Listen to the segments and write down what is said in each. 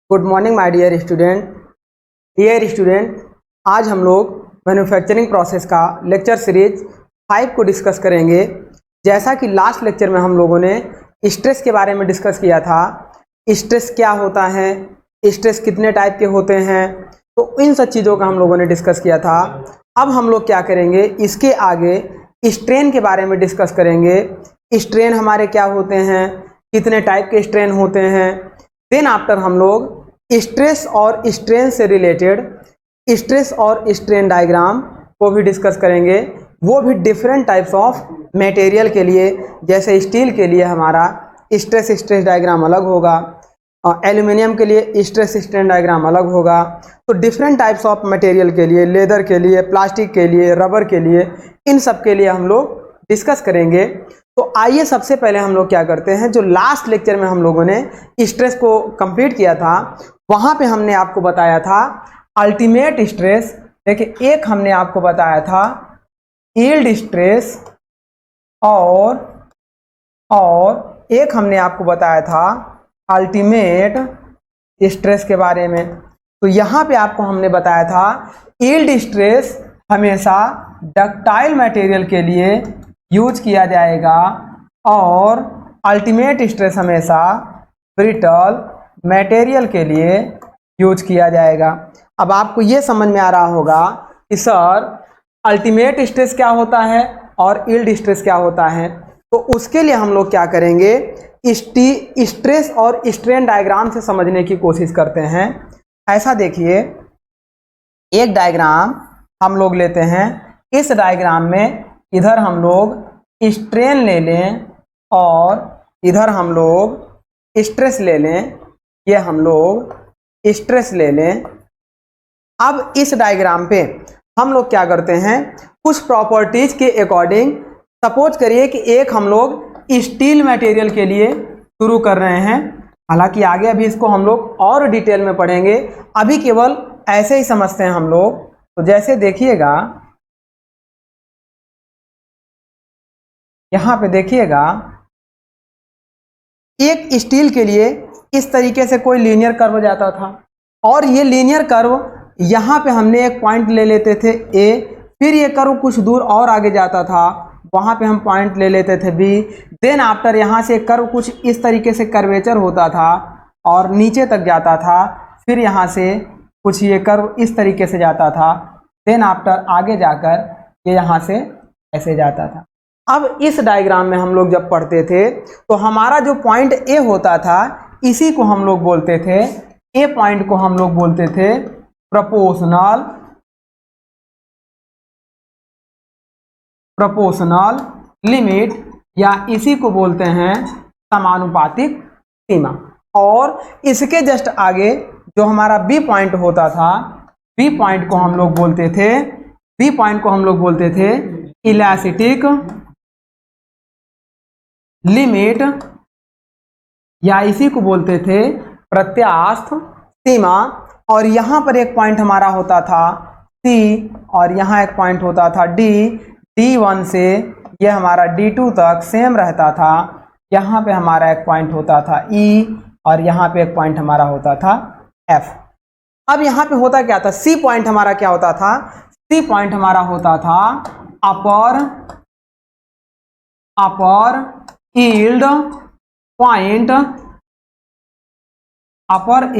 Good morning my dear student. आज हम लोग मैन्युफैक्चरिंग प्रोसेस का लेक्चर सीरीज 5 को डिस्कस करेंगे। जैसा कि लास्ट लेक्चर में हम लोगों ने स्ट्रेस के बारे में डिस्कस किया था। स्ट्रेस क्या होता है, स्ट्रेस कितने टाइप के होते हैं, तो इन सब चीज़ों का हम लोगों ने डिस्कस किया था। अब हम लोग क्या करेंगे, इसके आगे स्ट्रेन के बारे में डिस्कस करेंगे। स्ट्रेन हमारे क्या होते हैं, कितने टाइप के स्ट्रेन होते हैं। देन आफ्टर हम लोग स्ट्रेस और स्ट्रेन से रिलेटेड स्ट्रेस और स्ट्रेन डायग्राम को भी डिस्कस करेंगे, वो भी डिफरेंट टाइप्स ऑफ मटेरियल के लिए। जैसे स्टील के लिए हमारा स्ट्रेस डायग्राम अलग होगा, एल्यूमिनियम के लिए स्ट्रेस स्ट्रेन डायग्राम अलग होगा। तो डिफरेंट टाइप्स ऑफ मटेरियल के लिए, लेदर के लिए, प्लास्टिक के लिए, रबर के लिए, इन सब के लिए हम लोग डिस्कस करेंगे। तो आइए सबसे पहले हम लोग क्या करते हैं, जो लास्ट लेक्चर में हम लोगों ने स्ट्रेस को कंप्लीट किया था, वहाँ पे हमने आपको बताया था अल्टीमेट स्ट्रेस। देखिए, एक हमने आपको बताया था यील्ड स्ट्रेस और एक हमने आपको बताया था अल्टीमेट स्ट्रेस के बारे में। तो यहाँ पे आपको हमने बताया था यील्ड स्ट्रेस हमेशा डक्टाइल मटेरियल के लिए यूज किया जाएगा और अल्टीमेट स्ट्रेस हमेशा ब्रिटल मटेरियल के लिए यूज किया जाएगा। अब आपको ये समझ में आ रहा होगा कि सर अल्टीमेट स्ट्रेस क्या होता है और यील्ड स्ट्रेस क्या होता है। तो उसके लिए हम लोग क्या करेंगे, स्ट्रेस और स्ट्रेन डायग्राम से समझने की कोशिश करते हैं। ऐसा देखिए, एक डायग्राम हम लोग लेते हैं। इस डायग्राम में इधर हम लोग स्ट्रेन ले लें और इधर हम लोग स्ट्रेस ले लें। ये हम लोग स्ट्रेस ले लें। अब इस डायग्राम पे हम लोग क्या करते हैं, कुछ प्रॉपर्टीज के अकॉर्डिंग सपोज करिए कि एक हम लोग स्टील मटेरियल के लिए शुरू कर रहे हैं। हालांकि आगे अभी इसको हम लोग और डिटेल में पढ़ेंगे, अभी केवल ऐसे ही समझते हैं हम लोग। तो जैसे देखिएगा, यहाँ पे देखिएगा, एक स्टील के लिए इस तरीके से कोई लीनियर कर्व जाता था और ये लीनियर कर्व यहाँ पे हमने एक पॉइंट ले लेते थे ए, फिर ये कर्व कुछ दूर और आगे जाता था, वहाँ पे हम पॉइंट ले लेते थे बी। देन आफ्टर यहाँ से कर्व कुछ इस तरीके से कर्वेचर होता था और नीचे तक जाता था, फिर यहाँ से कुछ ये कर्व इस तरीके से जाता था। देन आफ्टर आगे जाकर ये यहाँ से ऐसे जाता था। अब इस डायग्राम में हम लोग जब पढ़ते थे तो हमारा जो पॉइंट ए होता था, इसी को हम लोग बोलते थे, ए पॉइंट को हम लोग बोलते थे प्रोपोर्शनल लिमिट, या इसी को बोलते हैं समानुपातिक सीमा। और इसके जस्ट आगे जो हमारा बी पॉइंट होता था, बी पॉइंट को हम लोग बोलते थे इलास्टिक लिमिट, या इसी को बोलते थे प्रत्यास्थ सीमा। और यहाँ पर एक पॉइंट हमारा होता था सी और यहाँ एक पॉइंट होता था डी। D1 से ये हमारा D2 तक सेम रहता था। यहाँ पे हमारा एक पॉइंट होता था E और यहाँ पे एक पॉइंट हमारा होता था F। अब यहाँ पे होता क्या था, C पॉइंट हमारा क्या होता था, C पॉइंट हमारा होता था अपर यील्ड पॉइंट, अपर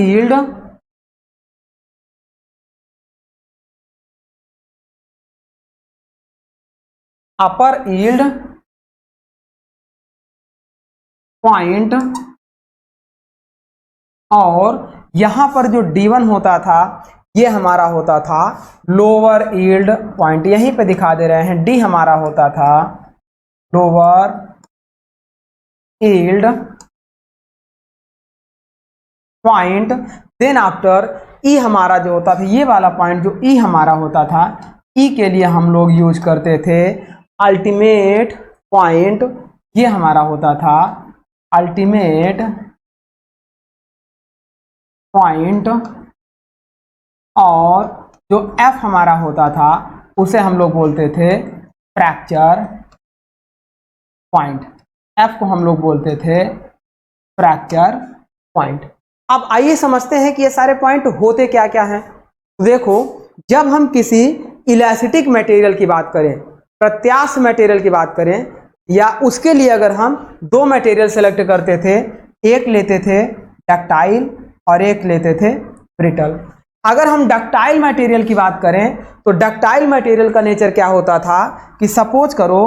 यील्ड पॉइंट। और यहाँ पर जो D1 होता था, ये हमारा होता था लोअर यील्ड पॉइंट। यहीं पे दिखा दे रहे हैं, D हमारा होता था lower yield point. Then after E हमारा जो होता था, ये वाला पॉइंट जो E हमारा होता था, E के लिए हम लोग यूज करते थे अल्टीमेट पॉइंट। ये हमारा होता था अल्टीमेट पॉइंट। और जो F हमारा होता था, उसे हम लोग बोलते थे फ्रैक्चर पॉइंट। F को हम लोग बोलते थे फ्रैक्चर पॉइंट। अब आइए समझते हैं कि ये सारे पॉइंट होते क्या क्या हैं। देखो, जब हम किसी इलास्टिक मटेरियल की बात करें, प्रत्यास्थ मटेरियल की बात करें, या उसके लिए अगर हम दो मटेरियल सेलेक्ट करते थे, एक लेते थे डक्टाइल और एक लेते थे ब्रिटल। अगर हम डक्टाइल मटेरियल की बात करें तो डक्टाइल मटेरियल का नेचर क्या होता था कि सपोज करो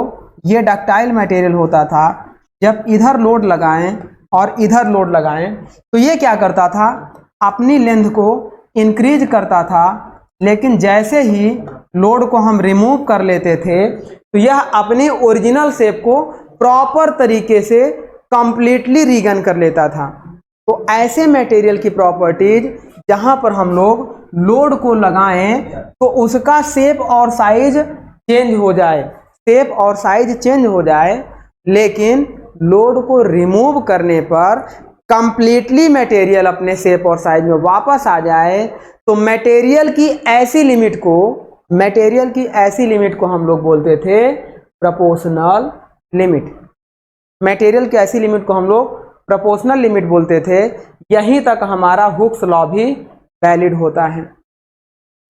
ये डक्टाइल मटेरियल होता था, जब इधर लोड लगाएं और इधर लोड लगाएं तो ये क्या करता था, अपनी लेंथ को इंक्रीज करता था, लेकिन जैसे ही लोड को हम रिमूव कर लेते थे तो यह अपनी ओरिजिनल शेप को प्रॉपर तरीके से कंप्लीटली रीगन कर लेता था। तो ऐसे मटेरियल की प्रॉपर्टीज जहां पर हम लोग लोड को लगाएं तो उसका शेप और साइज चेंज हो जाए, शेप और साइज चेंज हो जाए, लेकिन लोड को रिमूव करने पर कंप्लीटली मटेरियल अपने शेप और साइज में वापस आ जाए, तो मटेरियल की ऐसी लिमिट को हम लोग बोलते थे प्रोपोर्शनल लिमिट। मटेरियल की ऐसी लिमिट को हम लोग प्रोपोर्शनल लिमिट बोलते थे। यहीं तक हमारा हुक्स लॉ भी वैलिड होता है।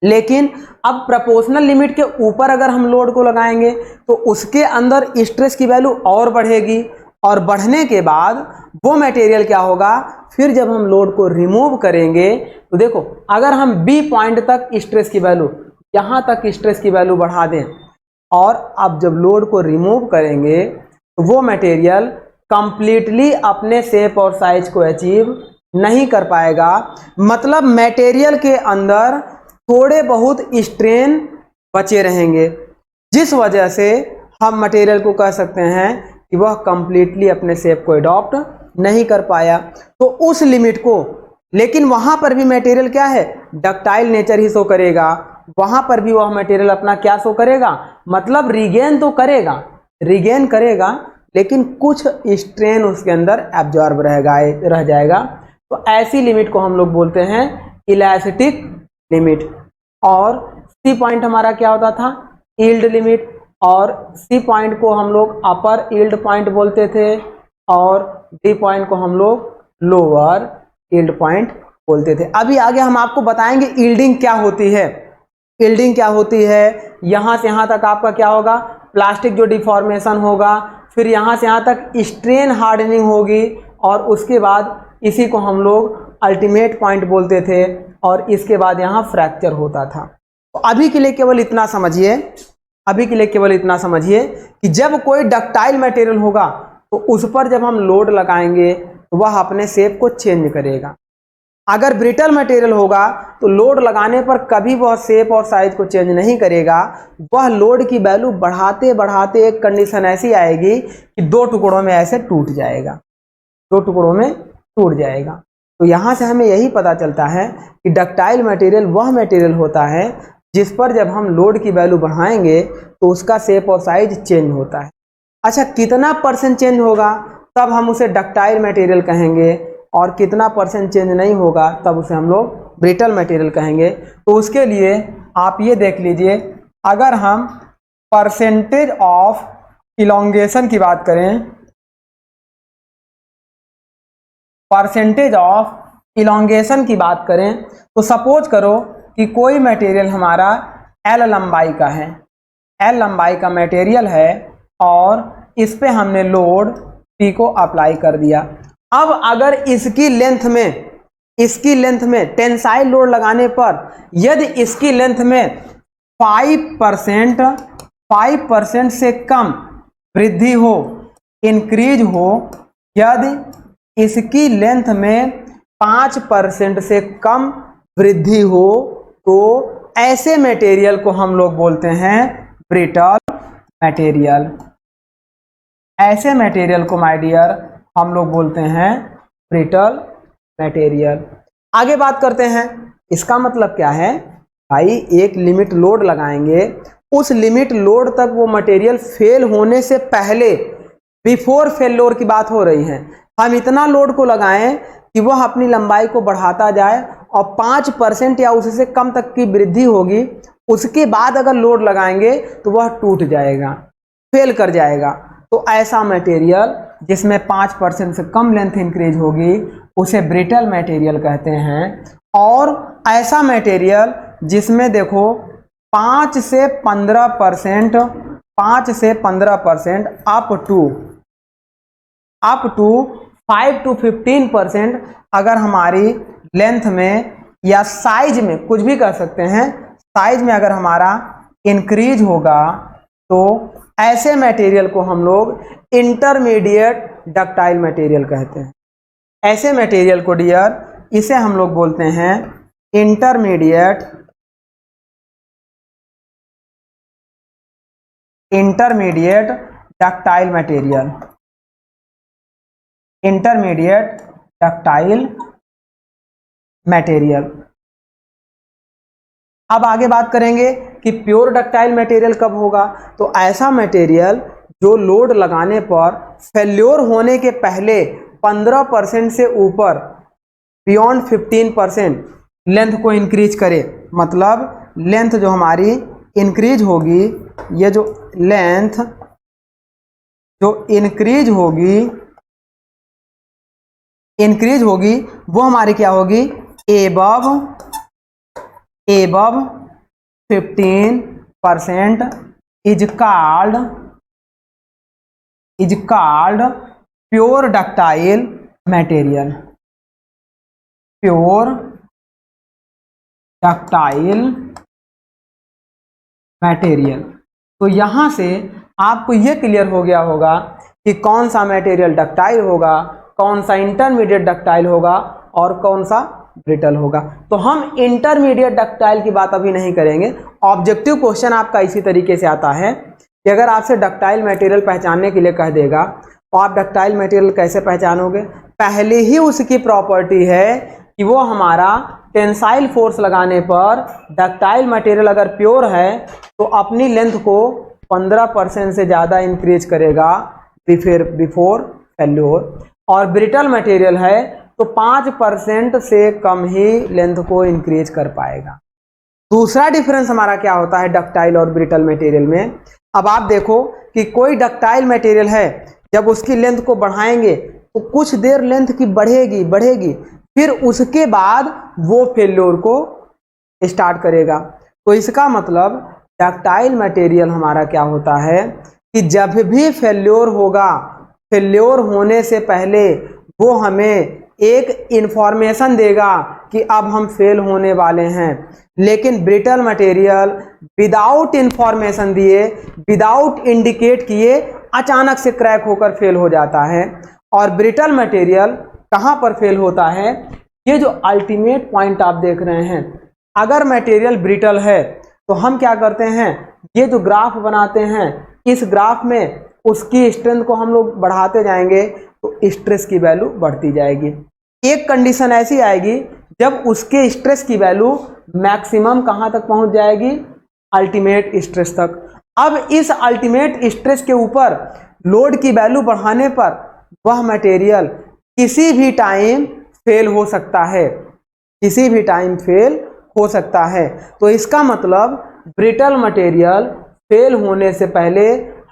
लेकिन अब प्रोपोर्शनल लिमिट के ऊपर अगर हम लोड को लगाएंगे तो उसके अंदर स्ट्रेस की वैल्यू और बढ़ेगी, और बढ़ने के बाद वो मटेरियल क्या होगा, फिर जब हम लोड को रिमूव करेंगे तो देखो, अगर हम बी पॉइंट तक स्ट्रेस की वैल्यू, यहाँ तक स्ट्रेस की वैल्यू बढ़ा दें, और अब जब लोड को रिमूव करेंगे तो वो मटेरियल कंप्लीटली अपने शेप और साइज को अचीव नहीं कर पाएगा। मतलब मटेरियल के अंदर थोड़े बहुत स्ट्रेन बचे रहेंगे, जिस वजह से हम मटेरियल को कह सकते हैं कि वह कंप्लीटली अपने शेप को अडॉप्ट नहीं कर पाया। तो उस लिमिट को, लेकिन वहां पर भी मटेरियल क्या है, डक्टाइल नेचर ही शो करेगा, वहां पर भी वह मटेरियल अपना क्या शो करेगा, मतलब रिगेन तो करेगा, रिगेन करेगा, लेकिन कुछ स्ट्रेन उसके अंदर एब्जॉर्ब रह जाएगा। तो ऐसी लिमिट को हम लोग बोलते हैं इलास्टिक लिमिट। और सी पॉइंट हमारा क्या होता था, यील्ड लिमिट, और सी पॉइंट को हम लोग अपर यील्ड पॉइंट बोलते थे, और डी पॉइंट को हम लोग लोअर यील्ड पॉइंट बोलते थे। अभी आगे हम आपको बताएंगे यील्डिंग क्या होती है। यील्डिंग क्या होती है, यहाँ से यहाँ तक आपका क्या होगा, प्लास्टिक जो डिफॉर्मेशन होगा, फिर यहाँ से यहाँ तक स्ट्रेन हार्डनिंग होगी, और उसके बाद इसी को हम लोग अल्टीमेट पॉइंट बोलते थे, और इसके बाद यहाँ फ्रैक्चर होता था। तो अभी के लिए केवल इतना समझिए, कि जब कोई डक्टाइल मटेरियल होगा तो उस पर जब हम लोड लगाएंगे तो वह अपने शेप को चेंज करेगा। अगर ब्रिटल मटेरियल होगा तो लोड लगाने पर कभी वह शेप और साइज को चेंज नहीं करेगा, वह लोड की वैल्यू बढ़ाते बढ़ाते एक कंडीशन ऐसी आएगी कि दो टुकड़ों में ऐसे टूट जाएगा। तो यहाँ से हमें यही पता चलता है कि डक्टाइल मटेरियल वह मटेरियल होता है जिस पर जब हम लोड की वैल्यू बढ़ाएंगे तो उसका शेप और साइज चेंज होता है। अच्छा, कितना परसेंट चेंज होगा तब हम उसे डक्टाइल मटेरियल कहेंगे, और कितना परसेंट चेंज नहीं होगा तब उसे हम लोग ब्रिटल मटेरियल कहेंगे। तो उसके लिए आप ये देख लीजिए, अगर हम परसेंटेज ऑफ इलोंगेशन की बात करें, तो सपोज करो कि कोई मटेरियल हमारा L लंबाई का है, L लंबाई का मटेरियल है, और इस पे हमने लोड P को अप्लाई कर दिया। अब अगर इसकी लेंथ में टेंसाइल लोड लगाने पर यदि इसकी लेंथ में 5% से कम वृद्धि हो, इंक्रीज हो, यदि इसकी लेंथ में 5% से कम वृद्धि हो तो ऐसे मटेरियल को हम लोग बोलते हैं ब्रिटल मटेरियल। ऐसे मटेरियल को माय डियर हम लोग बोलते हैं ब्रिटल मटेरियल। आगे बात करते हैं, इसका मतलब क्या है भाई, एक लिमिट लोड लगाएंगे, उस लिमिट लोड तक वो मटेरियल फेल होने से पहले, बिफोर फेल्योर की बात हो रही है, हम इतना लोड को लगाएं कि वह अपनी लंबाई को बढ़ाता जाए और 5% या उससे कम तक की वृद्धि होगी, उसके बाद अगर लोड लगाएंगे तो वह टूट जाएगा, फेल कर जाएगा। तो ऐसा मटेरियल जिसमें 5% से कम लेंथ इंक्रीज होगी उसे ब्रिटल मटेरियल कहते हैं। और ऐसा मटेरियल जिसमें देखो 5 से 15% अप टू 5 to 15% अगर हमारी लेंथ में या साइज में, कुछ भी कर सकते हैं, साइज में अगर हमारा इंक्रीज होगा तो ऐसे मटेरियल को हम लोग इंटरमीडिएट डक्टाइल मटेरियल कहते हैं। ऐसे मटेरियल को डियर इसे हम लोग बोलते हैं intermediate ductile material. Intermediate ductile material. अब आगे बात करेंगे कि प्योर डक्टाइल मटेरियल कब होगा। तो ऐसा मटेरियल जो लोड लगाने पर फेल्योर होने के पहले 15% से ऊपर, बियॉन्ड 15% लेंथ को इंक्रीज करे। मतलब लेंथ जो हमारी इंक्रीज होगी, ये जो लेंथ जो इंक्रीज होगी वो हमारी क्या होगी, above 15% is called pure ductile material. Pure ductile material. तो यहां से आपको यह क्लियर हो गया होगा कि कौन सा मटेरियल डक्टाइल होगा, कौन सा इंटरमीडिएट डक्टाइल होगा और कौन सा ब्रिटल होगा। तो हम इंटरमीडिएट डक्टाइल की बात अभी नहीं करेंगे। ऑब्जेक्टिव क्वेश्चन आपका इसी तरीके से आता है कि अगर आपसे डक्टाइल मटेरियल पहचानने के लिए कह देगा तो आप डक्टाइल मटेरियल कैसे पहचानोगे। पहले ही उसकी प्रॉपर्टी है कि वो हमारा टेंसाइल फोर्स लगाने पर डक्टाइल मटेरियल अगर प्योर है तो अपनी लेंथ को 15% से ज़्यादा इंक्रीज करेगा बिफोर फेल्योर, और ब्रिटल मटेरियल है तो 5% से कम ही लेंथ को इंक्रीज कर पाएगा। दूसरा डिफरेंस हमारा क्या होता है डक्टाइल और ब्रिटल मटेरियल में। अब आप देखो कि कोई डक्टाइल मटेरियल है, जब उसकी लेंथ को बढ़ाएंगे तो कुछ देर लेंथ की बढ़ेगी, फिर उसके बाद वो फेल्योर को स्टार्ट करेगा। तो इसका मतलब डक्टाइल मटेरियल हमारा क्या होता है कि जब भी फेल्योर होगा, फेल्योर होने से पहले वो हमें एक इंफॉर्मेशन देगा कि अब हम फेल होने वाले हैं। लेकिन ब्रिटल मटेरियल विदाउट इंफॉर्मेशन दिए, विदाउट इंडिकेट किए अचानक से क्रैक होकर फेल हो जाता है। और ब्रिटल मटेरियल कहाँ पर फेल होता है, ये जो अल्टीमेट पॉइंट आप देख रहे हैं, अगर मटेरियल ब्रिटल है तो हम क्या करते हैं, ये जो ग्राफ बनाते हैं, इस ग्राफ में उसकी स्ट्रेंथ को हम लोग बढ़ाते जाएंगे तो स्ट्रेस की वैल्यू बढ़ती जाएगी। एक कंडीशन ऐसी आएगी जब उसके स्ट्रेस की वैल्यू मैक्सिमम कहाँ तक पहुंच जाएगी, अल्टीमेट स्ट्रेस तक। अब इस अल्टीमेट स्ट्रेस के ऊपर लोड की वैल्यू बढ़ाने पर वह मटेरियल किसी भी टाइम फेल हो सकता है, तो इसका मतलब ब्रिटल मटेरियल फेल होने से पहले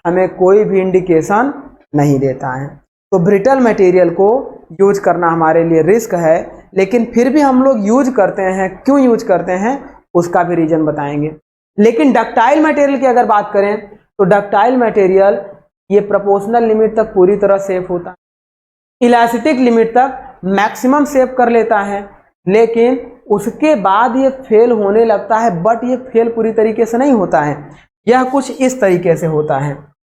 हमें कोई भी इंडिकेशन नहीं देता है। तो ब्रिटल मटेरियल को यूज करना हमारे लिए रिस्क है, लेकिन फिर भी हम लोग यूज करते हैं। क्यों यूज करते हैं उसका भी रीजन बताएंगे। लेकिन डक्टाइल मटेरियल की अगर बात करें तो डक्टाइल मटेरियल ये प्रोपोर्शनल लिमिट तक पूरी तरह सेफ होता है, इलास्टिक लिमिट तक मैक्सिमम सेव कर लेता है, लेकिन उसके बाद ये फेल होने लगता है। बट ये फेल पूरी तरीके से नहीं होता है, यह कुछ इस तरीके से होता है।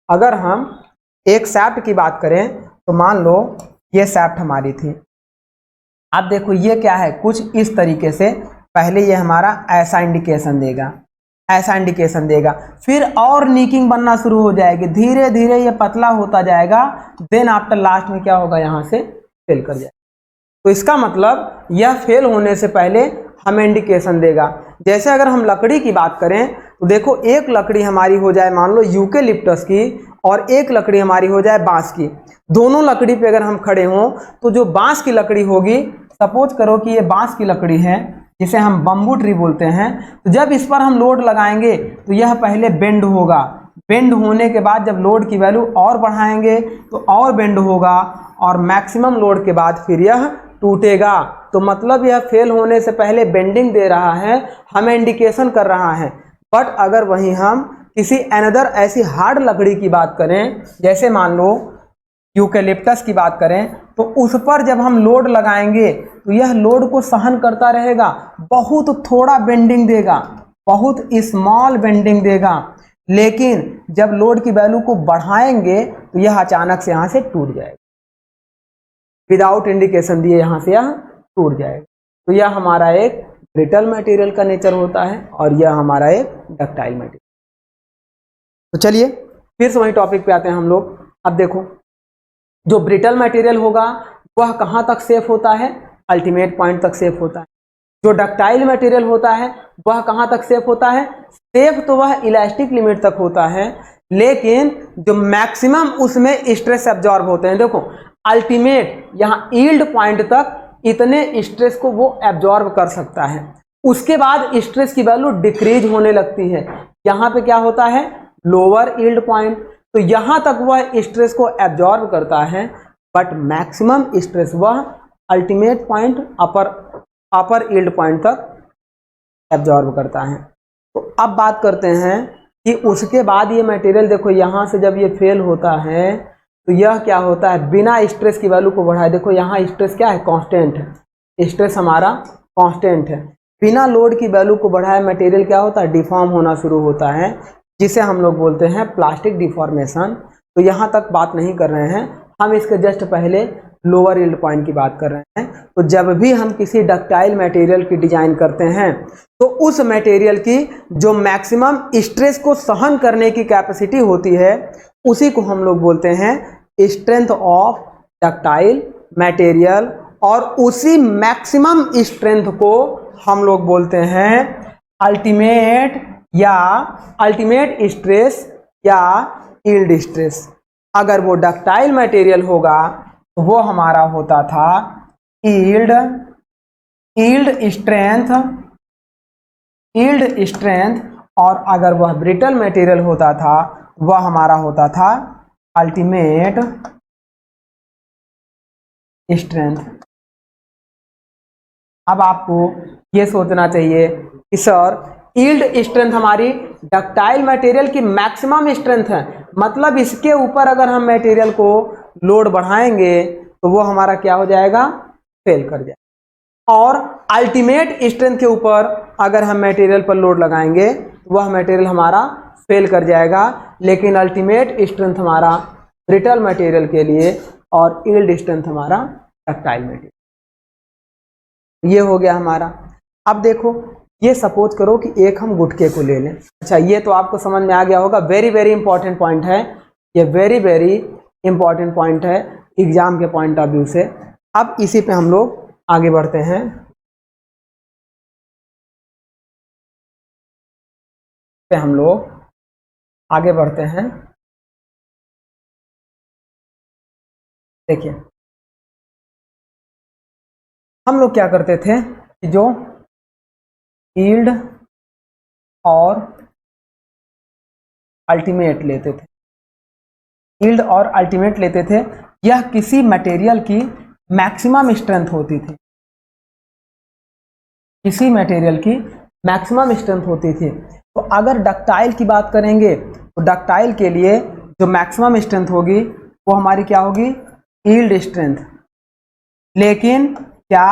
अगर हम एक शाफ्ट की बात करें तो मान लो ये शाफ्ट हमारी थी, आप देखो ये क्या है, कुछ इस तरीके से। पहले ये हमारा ऐसा इंडिकेशन देगा, फिर और नीकिंग बनना शुरू हो जाएगी, धीरे धीरे ये पतला होता जाएगा, देन आफ्टर लास्ट में क्या होगा, यहाँ से फेल कर जाएगा। तो इसका मतलब यह फेल होने से पहले हमें इंडिकेशन देगा। जैसे अगर हम लकड़ी की बात करें तो देखो, एक लकड़ी हमारी हो जाए मान लो यूकेलिप्टस की और एक लकड़ी हमारी हो जाए बांस की। दोनों लकड़ी पे अगर हम खड़े हों तो जो बांस की लकड़ी होगी, सपोज करो कि ये बांस की लकड़ी है जिसे हम बम्बू ट्री बोलते हैं, तो जब इस पर हम लोड लगाएंगे तो यह पहले बेंड होगा। बेंड होने के बाद जब लोड की वैल्यू और बढ़ाएंगे तो और बेंड होगा, और मैक्सिमम लोड के बाद फिर यह टूटेगा। तो मतलब यह फेल होने से पहले बेंडिंग दे रहा है, हमें इंडिकेशन कर रहा है। बट अगर वहीं हम किसी अनदर ऐसी हार्ड लकड़ी की बात करें, जैसे मान लो यूकेलिप्टस की बात करें, तो उस पर जब हम लोड लगाएंगे तो यह लोड को सहन करता रहेगा, बहुत थोड़ा बेंडिंग देगा, बहुत स्मॉल बेंडिंग देगा। लेकिन जब लोड की वैल्यू को बढ़ाएंगे तो यह अचानक से यहां से टूट जाएगा, विदाउट इंडिकेशन दिए यहां से यह टूट जाएगा। तो यह हमारा एक ब्रिटल मटेरियल का नेचर होता है और यह हमारा एक डक्टाइल मटेरियल। तो चलिए फिर से वही टॉपिक पे आते हैं हम लोग। अब देखो, जो ब्रिटल मटेरियल होगा वह कहाँ तक सेफ होता है, अल्टीमेट पॉइंट तक सेफ होता है। जो डक्टाइल मटेरियल होता है वह कहाँ तक सेफ होता है, सेफ तो वह इलास्टिक लिमिट तक होता है, लेकिन जो मैक्सिमम उसमें स्ट्रेस एब्जॉर्ब होते हैं। देखो अल्टीमेट यहाँ यील्ड पॉइंट तक इतने स्ट्रेस को वो एब्जॉर्ब कर सकता है, उसके बाद स्ट्रेस की वैल्यू डिक्रीज होने लगती है। यहाँ पे क्या होता है, लोअर यील्ड पॉइंट, तो यहाँ तक वह स्ट्रेस को एब्जॉर्ब करता है, बट मैक्सिमम स्ट्रेस वह अल्टीमेट पॉइंट अपर यील्ड पॉइंट तक एब्जॉर्ब करता है। तो अब बात करते हैं कि उसके बाद ये मटेरियल, देखो यहाँ से जब ये फेल होता है तो यह क्या होता है, बिना स्ट्रेस की वैल्यू को बढ़ाए। देखो यहाँ स्ट्रेस क्या है, कांस्टेंट है, स्ट्रेस हमारा कांस्टेंट है। बिना लोड की वैल्यू को बढ़ाए मटेरियल क्या होता है, डिफॉर्म होना शुरू होता है, जिसे हम लोग बोलते हैं प्लास्टिक डिफॉर्मेशन। तो यहाँ तक बात नहीं कर रहे हैं हम, इसके जस्ट पहले लोअर यील्ड पॉइंट की बात कर रहे हैं। तो जब भी हम किसी डक्टाइल मटेरियल की डिजाइन करते हैं तो उस मटेरियल की जो मैक्सिमम स्ट्रेस को सहन करने की कैपेसिटी होती है उसी को हम लोग बोलते हैं स्ट्रेंथ ऑफ डक्टाइल मटेरियल, और उसी मैक्सिमम स्ट्रेंथ को हम लोग बोलते हैं अल्टीमेट स्ट्रेस या यील्ड स्ट्रेस। अगर वो डक्टाइल मटेरियल होगा तो वो हमारा होता था यील्ड स्ट्रेंथ, और अगर वह ब्रिटल मटेरियल होता था वह हमारा होता था अल्टीमेट स्ट्रेंथ। अब आपको ये सोचना चाहिए कि सर यील्ड स्ट्रेंथ हमारी डक्टाइल मटेरियल की मैक्सिमम स्ट्रेंथ है, मतलब इसके ऊपर अगर हम मटेरियल को लोड बढ़ाएंगे तो वो हमारा क्या हो जाएगा, फेल कर जाएगा। और अल्टीमेट स्ट्रेंथ के ऊपर अगर हम मटेरियल पर लोड लगाएंगे तो वह मटेरियल हमारा फेल कर जाएगा। लेकिन अल्टीमेट स्ट्रेंथ हमारा ब्रिटल मटेरियल के लिए और यील्ड स्ट्रेंथ हमारा डक्टाइल मटेरियल। ये हो गया हमारा। अब देखो, ये सपोज करो कि एक हम गुटके को ले लें। अच्छा, ये तो आपको समझ में आ गया होगा, वेरी वेरी इंपॉर्टेंट पॉइंट है ये, वेरी वेरी इंपॉर्टेंट पॉइंट है एग्जाम के पॉइंट ऑफ व्यू से। अब इसी पे हम लोग आगे बढ़ते हैं। हम लोग आगे बढ़ते हैं। देखिए हम लोग क्या करते थे कि जो यील्ड और अल्टीमेट लेते थे, यील्ड और अल्टीमेट लेते थे, यह किसी मटेरियल की मैक्सिमम स्ट्रेंथ होती थी, किसी मटेरियल की मैक्सिमम स्ट्रेंथ होती थी। तो अगर डक्टाइल की बात करेंगे तो डक्टाइल के लिए जो मैक्सिमम स्ट्रेंथ होगी वो हमारी क्या होगी, यील्ड स्ट्रेंथ। लेकिन क्या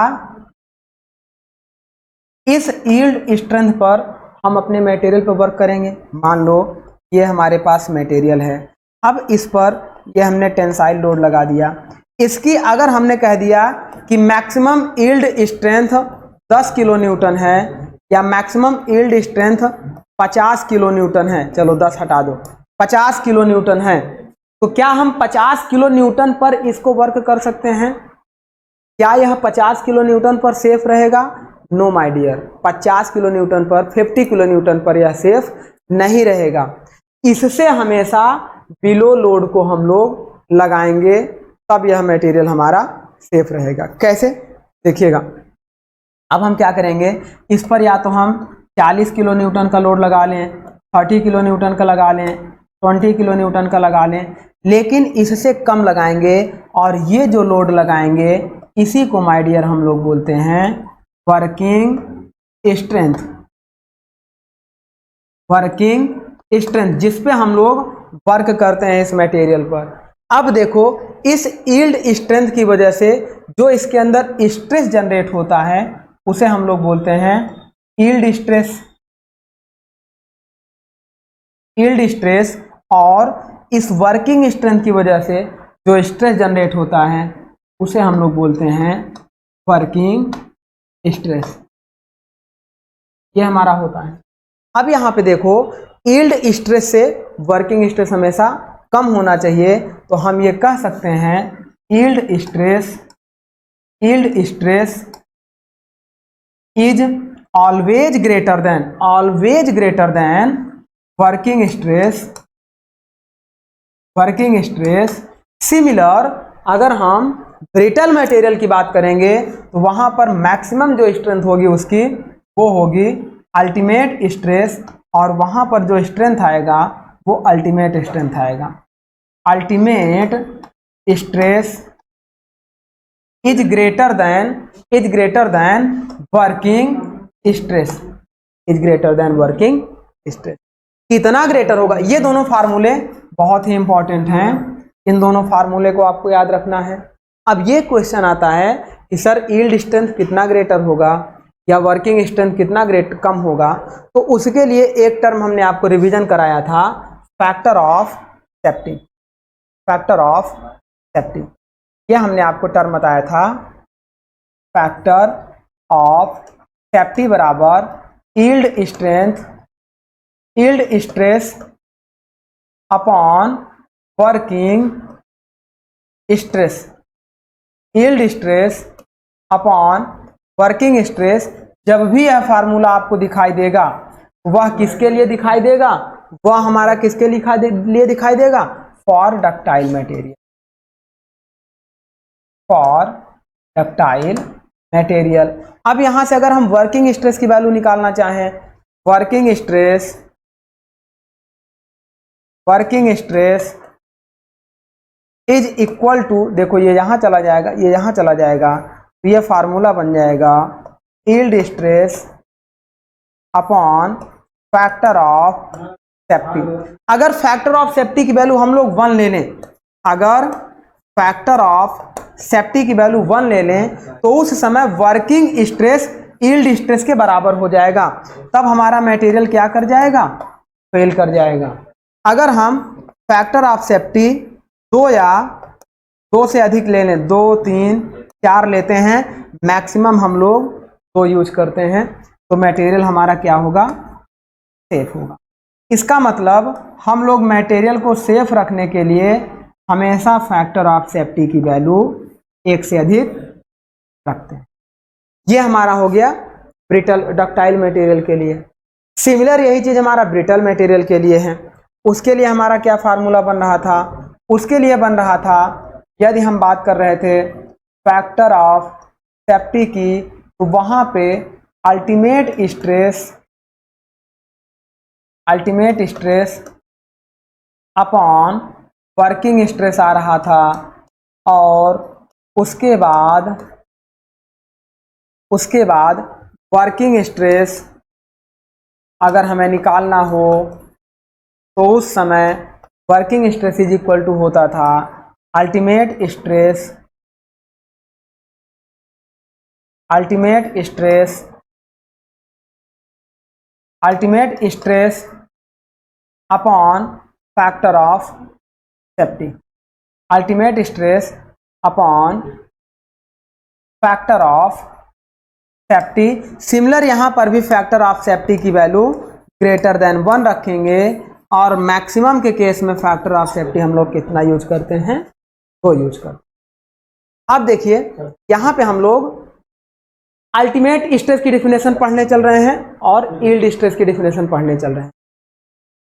इस यील्ड स्ट्रेंथ पर हम अपने मटेरियल पर वर्क करेंगे? मान लो ये हमारे पास मटेरियल है, अब इस पर ये हमने टेंसाइल लोड लगा दिया, इसकी अगर हमने कह दिया कि maximum yield strength 10 kilo Newton है या maximum yield strength 50 kilo Newton है, चलो 10 हटा दो, 50 किलो न्यूटन है, तो क्या हम 50 किलो न्यूटन पर इसको वर्क कर सकते हैं? क्या यह 50 किलो न्यूटन पर सेफ रहेगा? No my dear, 50 kilo newton पर, 50 किलो न्यूटन पर यह सेफ नहीं रहेगा। इससे हमेशा बिलो लोड को हम लोग लगाएंगे, तब यह मटेरियल हमारा सेफ रहेगा। कैसे? देखिएगा, अब हम क्या करेंगे, इस पर या तो हम 40 किलो न्यूटन का लोड लगा लें, 30 किलो न्यूटन का लगा लें, 20 किलो न्यूटन का लगा लें, लेकिन इससे कम लगाएंगे और ये जो लोड लगाएंगे इसी को माय डियर हम लोग बोलते हैं वर्किंग स्ट्रेंथ। वर्किंग स्ट्रेंथ जिस पे हम लोग वर्क करते हैं इस मटेरियल पर। अब देखो इस यील्ड स्ट्रेंथ की वजह से जो इसके अंदर स्ट्रेस जनरेट होता है उसे हम लोग बोलते हैं यील्ड स्ट्रेस। यील्ड स्ट्रेस और इस वर्किंग स्ट्रेंथ की वजह से जो स्ट्रेस जनरेट होता है उसे हम लोग बोलते हैं वर्किंग स्ट्रेस। ये हमारा होता है। अब यहाँ पे देखो यील्ड स्ट्रेस से वर्किंग स्ट्रेस हमेशा कम होना चाहिए, तो हम ये कह सकते हैं yield stress is always greater than working stress. Similar अगर हम ब्रिटल मटेरियल की बात करेंगे तो वहां पर मैक्सिमम जो स्ट्रेंथ होगी उसकी वो होगी अल्टीमेट स्ट्रेस, और वहां पर जो स्ट्रेंथ आएगा वो अल्टीमेट स्ट्रेंथ आएगा। Ultimate stress is greater then working stress. कितना ग्रेटर होगा, ये दोनों फार्मूले बहुत ही इंपॉर्टेंट हैं। इन दोनों फार्मूले को आपको याद रखना है। अब ये क्वेश्चन आता है कि सर यील्ड स्ट्रेंथ कितना ग्रेटर होगा या वर्किंग स्ट्रेंथ कितना कम होगा, तो उसके लिए एक टर्म हमने आपको रिवीजन कराया था, फैक्टर ऑफ सेफ्टी। ये हमने आपको टर्म बताया था, फैक्टर ऑफ सेफ्टी बराबर yield stress upon working stress. Yield stress upon working stress. जब भी यह फार्मूला आपको दिखाई देगा वह किसके लिए दिखाई देगा, वह हमारा किसके लिए दिखाई देगा, फॉर डक्टाइल मटेरियल। अब यहां से अगर हम वर्किंग स्ट्रेस की वैल्यू निकालना चाहें, working stress is equal to, देखो ये यहां चला जाएगा, ये यहां चला जाएगा, तो ये फार्मूला बन जाएगा yield stress upon factor of safety. अगर फैक्टर ऑफ सेफ्टी की वैल्यू हम लोग 1 ले लें, अगर फैक्टर ऑफ सेफ्टी की वैल्यू 1 ले लें तो उस समय वर्किंग स्ट्रेस यील्ड स्ट्रेस के बराबर हो जाएगा। तब हमारा मटेरियल क्या कर जाएगा, फेल कर जाएगा। अगर हम फैक्टर ऑफ सेफ्टी 2 या 2 से अधिक ले लें, 2, 3, 4 लेते हैं, मैक्सिमम हम लोग 2 यूज करते हैं, तो मटेरियल हमारा क्या होगा, सेफ होगा। इसका मतलब हम लोग मटेरियल को सेफ रखने के लिए हमेशा फैक्टर ऑफ सेफ्टी की वैल्यू 1 से अधिक रखते हैं। ये हमारा हो गया ब्रिटल डक्टाइल मटेरियल के लिए। सिमिलर यही चीज हमारा ब्रिटल मटेरियल के लिए है। उसके लिए हमारा क्या फार्मूला बन रहा था, उसके लिए बन रहा था, यदि हम बात कर रहे थे फैक्टर ऑफ सेफ्टी की, तो वहां पे ultimate stress upon working stress आ रहा था, और उसके बाद वर्किंग स्ट्रेस अगर हमें निकालना हो तो उस समय working stress is equal to होता था ultimate stress upon factor of safety. Ultimate stress upon factor of safety. Similar यहां पर भी फैक्टर ऑफ सेफ्टी की वैल्यू ग्रेटर देन 1 रखेंगे, और मैक्सिमम के केस में फैक्टर ऑफ सेफ्टी हम लोग कितना यूज करते हैं, 2 यूज करते हैं। अब देखिए यहां पे हम लोग अल्टीमेट स्ट्रेस की डिफिनेशन पढ़ने चल रहे हैं और यील्ड स्ट्रेस की डिफिनेशन पढ़ने चल रहे हैं।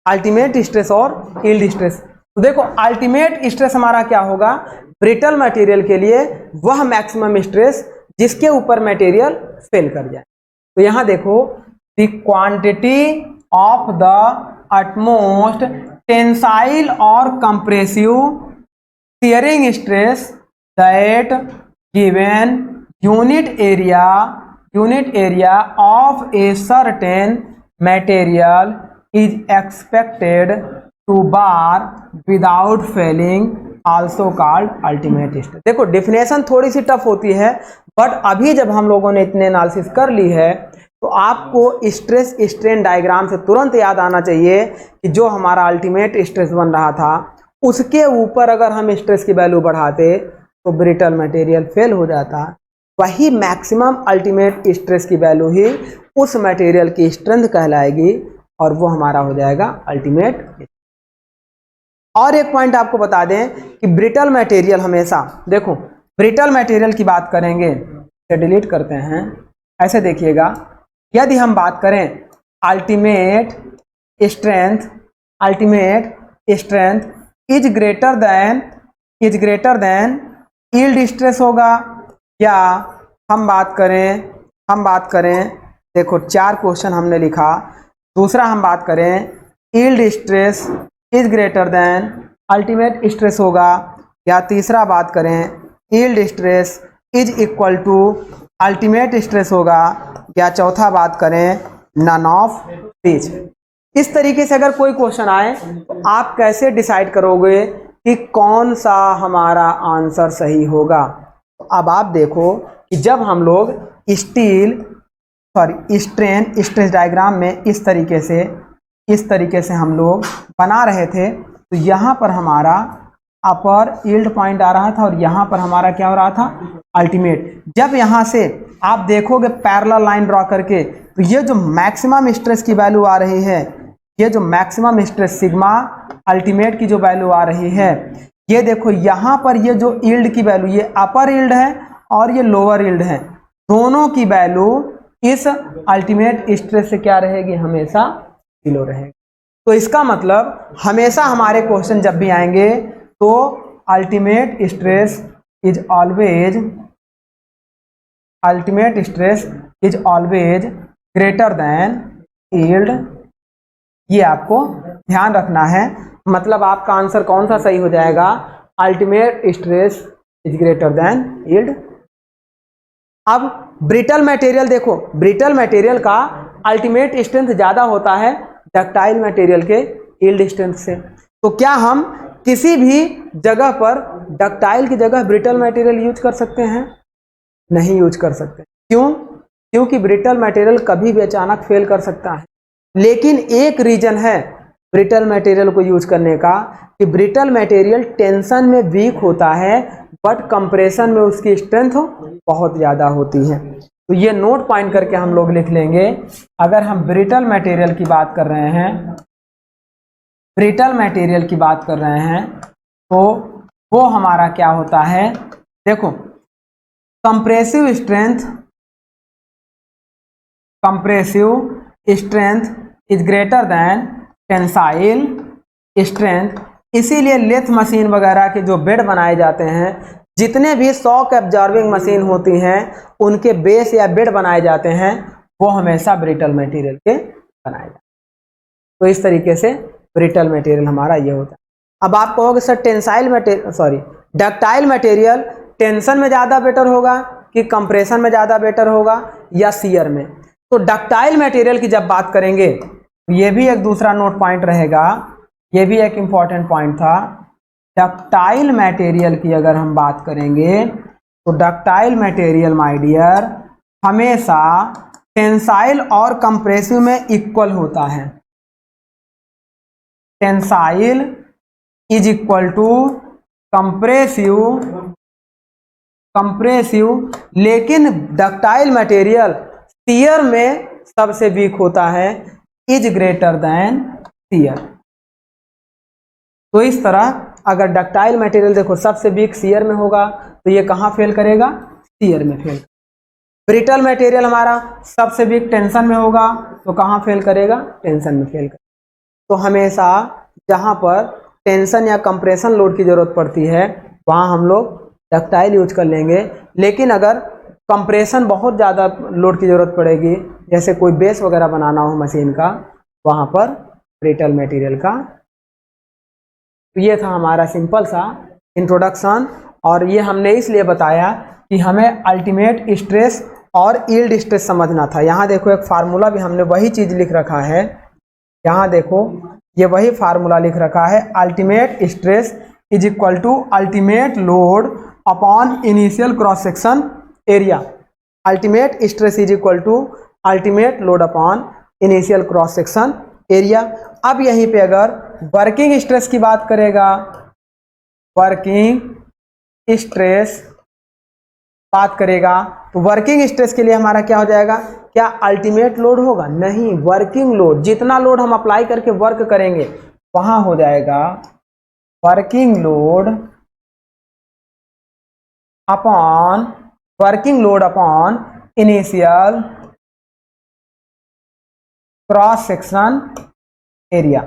अल्टीमेट स्ट्रेस और यील्ड स्ट्रेस, तो देखो अल्टीमेट स्ट्रेस हमारा क्या होगा, ब्रिटल मटेरियल के लिए वह मैक्सिमम स्ट्रेस जिसके ऊपर मटेरियल फेल कर जाए। तो यहां देखो, the quantity of the utmost tensile और compressive shearing stress that given unit area of a certain material is expected to bar without failing also called ultimate stress। देखो definition थोड़ी सी टफ होती है, बट अभी जब हम लोगों ने इतने एनालिसिस कर ली है तो आपको स्ट्रेस स्ट्रेन डायग्राम से तुरंत याद आना चाहिए कि जो हमारा अल्टीमेट स्ट्रेस बन रहा था उसके ऊपर अगर हम स्ट्रेस की वैल्यू बढ़ाते तो ब्रिटल मटेरियल फेल हो जाता। वही मैक्सिमम अल्टीमेट स्ट्रेस की वैल्यू ही उस मटेरियल की स्ट्रेंथ कहलाएगी और वो हमारा हो जाएगा अल्टीमेट। और एक पॉइंट आपको बता दें कि ब्रिटल मटेरियल हमेशा, देखो ब्रिटल मटेरियल की बात करेंगे तो डिलीट करते हैं, ऐसे देखिएगा, यदि हम बात करें ultimate strength is greater then yield stress होगा, या हम बात करें देखो 4 क्वेश्चन हमने लिखा, दूसरा हम बात करें yield stress is greater than ultimate stress होगा, या तीसरा बात करें yield stress is equal to ultimate stress होगा, या चौथा बात करें नन ऑफ दीज। इस तरीके से अगर कोई क्वेश्चन आए तो आप कैसे डिसाइड करोगे कि कौन सा हमारा आंसर सही होगा। तो अब आप देखो कि जब हम लोग स्ट्रेस डायग्राम में इस तरीके से हम लोग बना रहे थे तो यहाँ पर हमारा अपर यील्ड पॉइंट आ रहा था और यहाँ पर हमारा क्या हो रहा था, अल्टीमेट। जब यहाँ से आप देखोगे पैरेलल लाइन ड्रॉ करके तो ये जो मैक्सिमम स्ट्रेस की वैल्यू आ रही है, ये जो मैक्सिमम स्ट्रेस सिग्मा अल्टीमेट की जो वैल्यू आ रही है, ये देखो यहाँ पर ये जो यील्ड की वैल्यू, ये अपर यील्ड है और ये लोअर यील्ड है, दोनों की वैल्यू इस अल्टीमेट स्ट्रेस से क्या रहेगी, हमेशा बिलो रहेगी। तो इसका मतलब हमेशा हमारे क्वेश्चन जब भी आएंगे तो ultimate stress is always greater than yield, ये आपको ध्यान रखना है। मतलब आपका आंसर कौन सा सही हो जाएगा, ultimate stress is greater then yield. अब ब्रिटल मटेरियल देखो, ब्रिटल मटेरियल का अल्टीमेट स्ट्रेंथ ज़्यादा होता है डक्टाइल मटेरियल के यील्ड स्ट्रेंथ से। तो क्या हम किसी भी जगह पर डक्टाइल की जगह ब्रिटल मटेरियल यूज कर सकते हैं? नहीं यूज कर सकते। क्यों? क्योंकि ब्रिटल मटेरियल कभी भी अचानक फेल कर सकता है। लेकिन एक रीजन है ब्रिटल मटेरियल को यूज करने का कि ब्रिटल मटेरियल टेंशन में वीक होता है बट कंप्रेशन में उसकी स्ट्रेंथ बहुत ज़्यादा होती है। तो ये नोट पॉइंट करके हम लोग लिख लेंगे। अगर हम ब्रिटल मटेरियल की बात कर रहे हैं, तो वो हमारा क्या होता है, देखो compressive strength is greater then tensile strength. इसीलिए लेथ मशीन वगैरह के जो बेड बनाए जाते हैं, जितने भी शॉक एब्जॉर्बिंग मशीन होती हैं, उनके बेस या बेड बनाए जाते हैं, वो हमेशा ब्रिटल मटेरियल के बनाए जाते हैं। तो इस तरीके से ब्रिटल मटेरियल हमारा ये होता है। अब आप कहोगे सर डक्टाइल मटेरियल टेंशन में ज़्यादा बेटर होगा कि कंप्रेशन में ज़्यादा बेटर होगा या शियर में? तो डक्टाइल मटेरियल की जब बात करेंगे तो ये भी एक दूसरा नोट पॉइंट रहेगा, ये भी एक इम्पॉर्टेंट पॉइंट था। डक्टाइल मटेरियल की अगर हम बात करेंगे तो डक्टाइल मटेरियल माय डियर हमेशा टेंसाइल और कंप्रेसिव में इक्वल होता है। Tensile is equal to compressive, लेकिन डक्टाइल मटेरियल शियर में सबसे वीक होता है, इज ग्रेटर देन शियर। तो इस तरह अगर डक्टाइल मटेरियल देखो सबसे वीक शियर में होगा तो ये कहाँ फेल करेगा, शियर में फेल। ब्रिटल मटेरियल हमारा सबसे वीक टेंशन में होगा तो कहाँ फेल करेगा, टेंशन में फेल करेगा। तो हमेशा जहाँ पर टेंशन या कंप्रेशन लोड की ज़रूरत पड़ती है वहाँ हम लोग डक्टाइल यूज कर लेंगे। लेकिन अगर कंप्रेशन बहुत ज़्यादा लोड की ज़रूरत पड़ेगी, जैसे कोई बेस वगैरह बनाना हो मशीन का, वहाँ पर ब्रिटल मटेरियल का। तो ये था हमारा सिंपल सा इंट्रोडक्शन, और ये हमने इसलिए बताया कि हमें अल्टीमेट स्ट्रेस और यील्ड स्ट्रेस समझना था। यहाँ देखो एक फार्मूला भी हमने वही चीज़ लिख रखा है, यहाँ देखो ये वही फार्मूला लिख रखा है, ultimate stress is equal to ultimate load upon initial cross section area. Ultimate stress is equal to ultimate load upon initial cross section area. अब यहीं पे अगर वर्किंग स्ट्रेस की बात करेगा, वर्किंग स्ट्रेस बात करेगा तो वर्किंग स्ट्रेस के लिए हमारा क्या हो जाएगा, क्या अल्टीमेट लोड होगा? नहीं, वर्किंग लोड, जितना लोड हम अप्लाई करके वर्क करेंगे वहां हो जाएगा working load upon initial cross section area,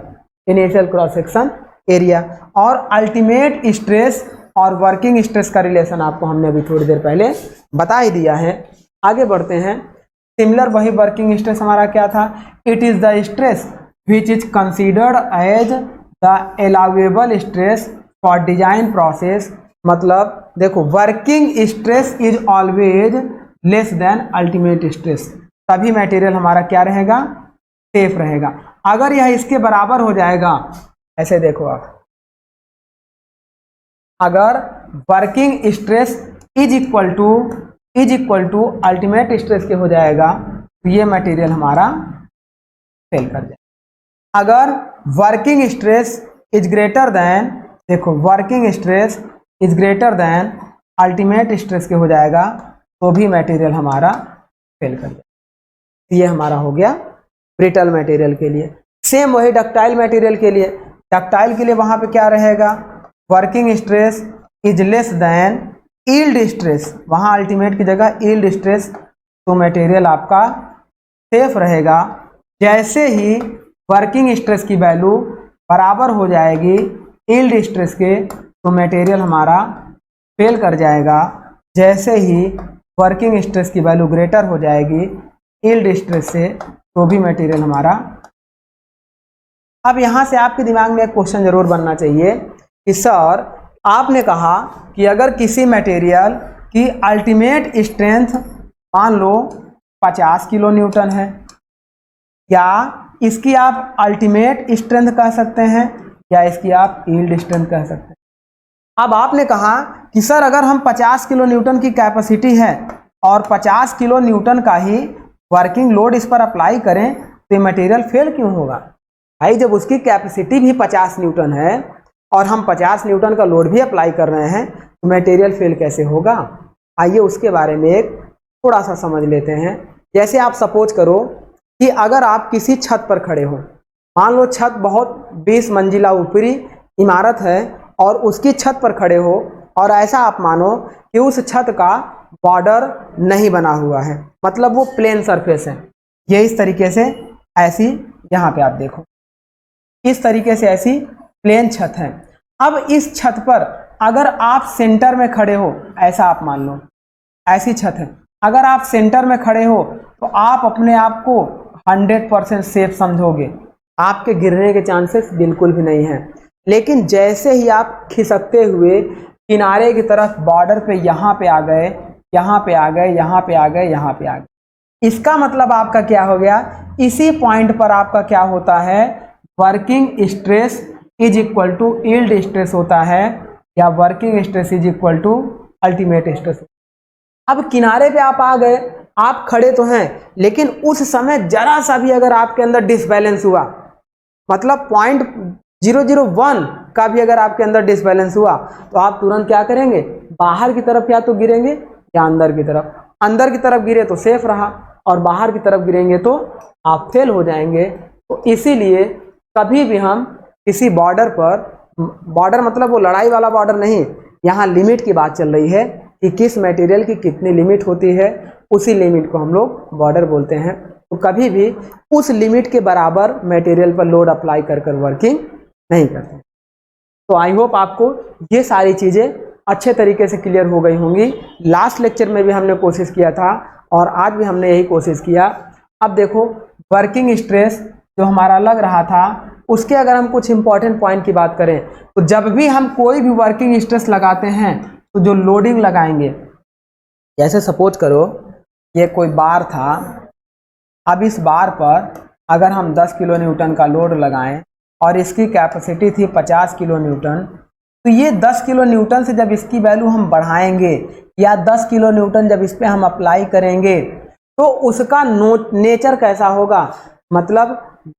initial cross section area. और अल्टीमेट स्ट्रेस और वर्किंग स्ट्रेस का रिलेशन आपको हमने अभी थोड़ी देर पहले बता ही दिया है। आगे बढ़ते हैं। सिमिलर वही वर्किंग स्ट्रेस हमारा क्या था, it is the stress which is considered as the allowable stress for design process. मतलब देखो working stress is always less than ultimate stress, तभी मटेरियल हमारा क्या रहेगा, सेफ रहेगा। अगर यह इसके बराबर हो जाएगा, ऐसे देखो आप, अगर working stress is equal to ultimate stress के हो जाएगा तो ये मटेरियल हमारा फेल कर जाएगा। अगर working stress is greater than, देखो working stress is greater than ultimate stress के हो जाएगा तो भी मटेरियल हमारा फेल कर जाएगा। ये हमारा हो गया ब्रिटल मटेरियल के लिए। सेम वही डक्टाइल मटेरियल के लिए, डक्टाइल के लिए वहां पे क्या रहेगा, working stress is less than yield stress, वहां अल्टीमेट की जगह यील्ड स्ट्रेस, तो मटेरियल आपका सेफ रहेगा। जैसे ही वर्किंग स्ट्रेस की वैल्यू बराबर हो जाएगी यील्ड स्ट्रेस के तो मटेरियल हमारा फेल कर जाएगा। जैसे ही वर्किंग स्ट्रेस की वैल्यू ग्रेटर हो जाएगी यील्ड स्ट्रेस से तो भी मटेरियल हमारा। अब यहाँ से आपके दिमाग में एक क्वेश्चन जरूर बनना चाहिए कि सर आपने कहा कि अगर किसी मटेरियल की अल्टीमेट स्ट्रेंथ मान लो 50 किलो न्यूटन है, या इसकी आप अल्टीमेट स्ट्रेंथ कह सकते हैं या इसकी आप यील्ड स्ट्रेंथ कह सकते हैं। अब आपने कहा कि सर अगर हम 50 किलो न्यूटन की कैपेसिटी है और 50 किलो न्यूटन का ही वर्किंग लोड इस पर अप्लाई करें तो ये मटेरियल फेल क्यों होगा? भाई जब उसकी कैपेसिटी भी 50 न्यूटन है और हम 50 न्यूटन का लोड भी अप्लाई कर रहे हैं तो मटेरियल फेल कैसे होगा? आइए उसके बारे में एक थोड़ा सा समझ लेते हैं। जैसे आप सपोज करो कि अगर आप किसी छत पर खड़े हो, मान लो छत बहुत 20 मंजिला ऊपरी इमारत है और उसकी छत पर खड़े हो, और ऐसा आप मानो कि उस छत का बॉर्डर नहीं बना हुआ है, मतलब वो प्लेन सरफेस है। ये इस तरीके से ऐसी, यहाँ पे आप देखो इस तरीके से ऐसी प्लेन छत है। अब इस छत पर अगर आप सेंटर में खड़े हो, ऐसा आप मान लो ऐसी छत है, अगर आप सेंटर में खड़े हो तो आप अपने आप को 100% सेफ समझोगे, आपके गिरने के चांसेस बिल्कुल भी नहीं है। लेकिन जैसे ही आप खिसकते हुए किनारे की तरफ बॉर्डर पे यहाँ पे आ गए, यहाँ पे आ गए, यहाँ पे आ गए, यहाँ पे आ गए, इसका मतलब आपका क्या हो गया, इसी पॉइंट पर आपका क्या होता है, working stress is equal to yield stress होता है, या working stress is equal to ultimate stress. अब किनारे पे आप आ गए, आप खड़े तो हैं, लेकिन उस समय जरा सा भी अगर आपके अंदर डिसबैलेंस हुआ, मतलब 0.001 का भी अगर आपके अंदर डिसबैलेंस हुआ तो आप तुरंत क्या करेंगे, बाहर की तरफ या तो गिरेंगे या अंदर की तरफ। अंदर की तरफ गिरे तो सेफ रहा और बाहर की तरफ गिरेंगे तो आप फेल हो जाएंगे। तो इसीलिए कभी भी हम किसी बॉर्डर पर, बॉर्डर मतलब वो लड़ाई वाला बॉर्डर नहीं, यहाँ लिमिट की बात चल रही है कि किस मटेरियल की कितनी लिमिट होती है, उसी लिमिट को हम लोग बॉर्डर बोलते हैं। तो कभी भी उस लिमिट के बराबर मटेरियल पर लोड अप्लाई कर कर वर्किंग नहीं करते। तो आई होप आपको ये सारी चीज़ें अच्छे तरीके से क्लियर हो गई होंगी। लास्ट लेक्चर में भी हमने कोशिश किया था और आज भी हमने यही कोशिश किया। अब देखो वर्किंग स्ट्रेस जो हमारा लग रहा था, उसके अगर हम कुछ इंपॉर्टेंट पॉइंट की बात करें तो जब भी हम कोई भी वर्किंग स्ट्रेस लगाते हैं तो जो लोडिंग लगाएंगे जैसे सपोज करो ये कोई बार था, अब इस बार पर अगर हम 10 किलो न्यूटन का लोड लगाएं और इसकी कैपेसिटी थी 50 किलो न्यूटन, तो ये 10 किलो न्यूटन से जब इसकी वैल्यू हम बढ़ाएंगे या 10 किलो न्यूटन जब इस पर हम अप्लाई करेंगे तो उसका नेचर कैसा होगा, मतलब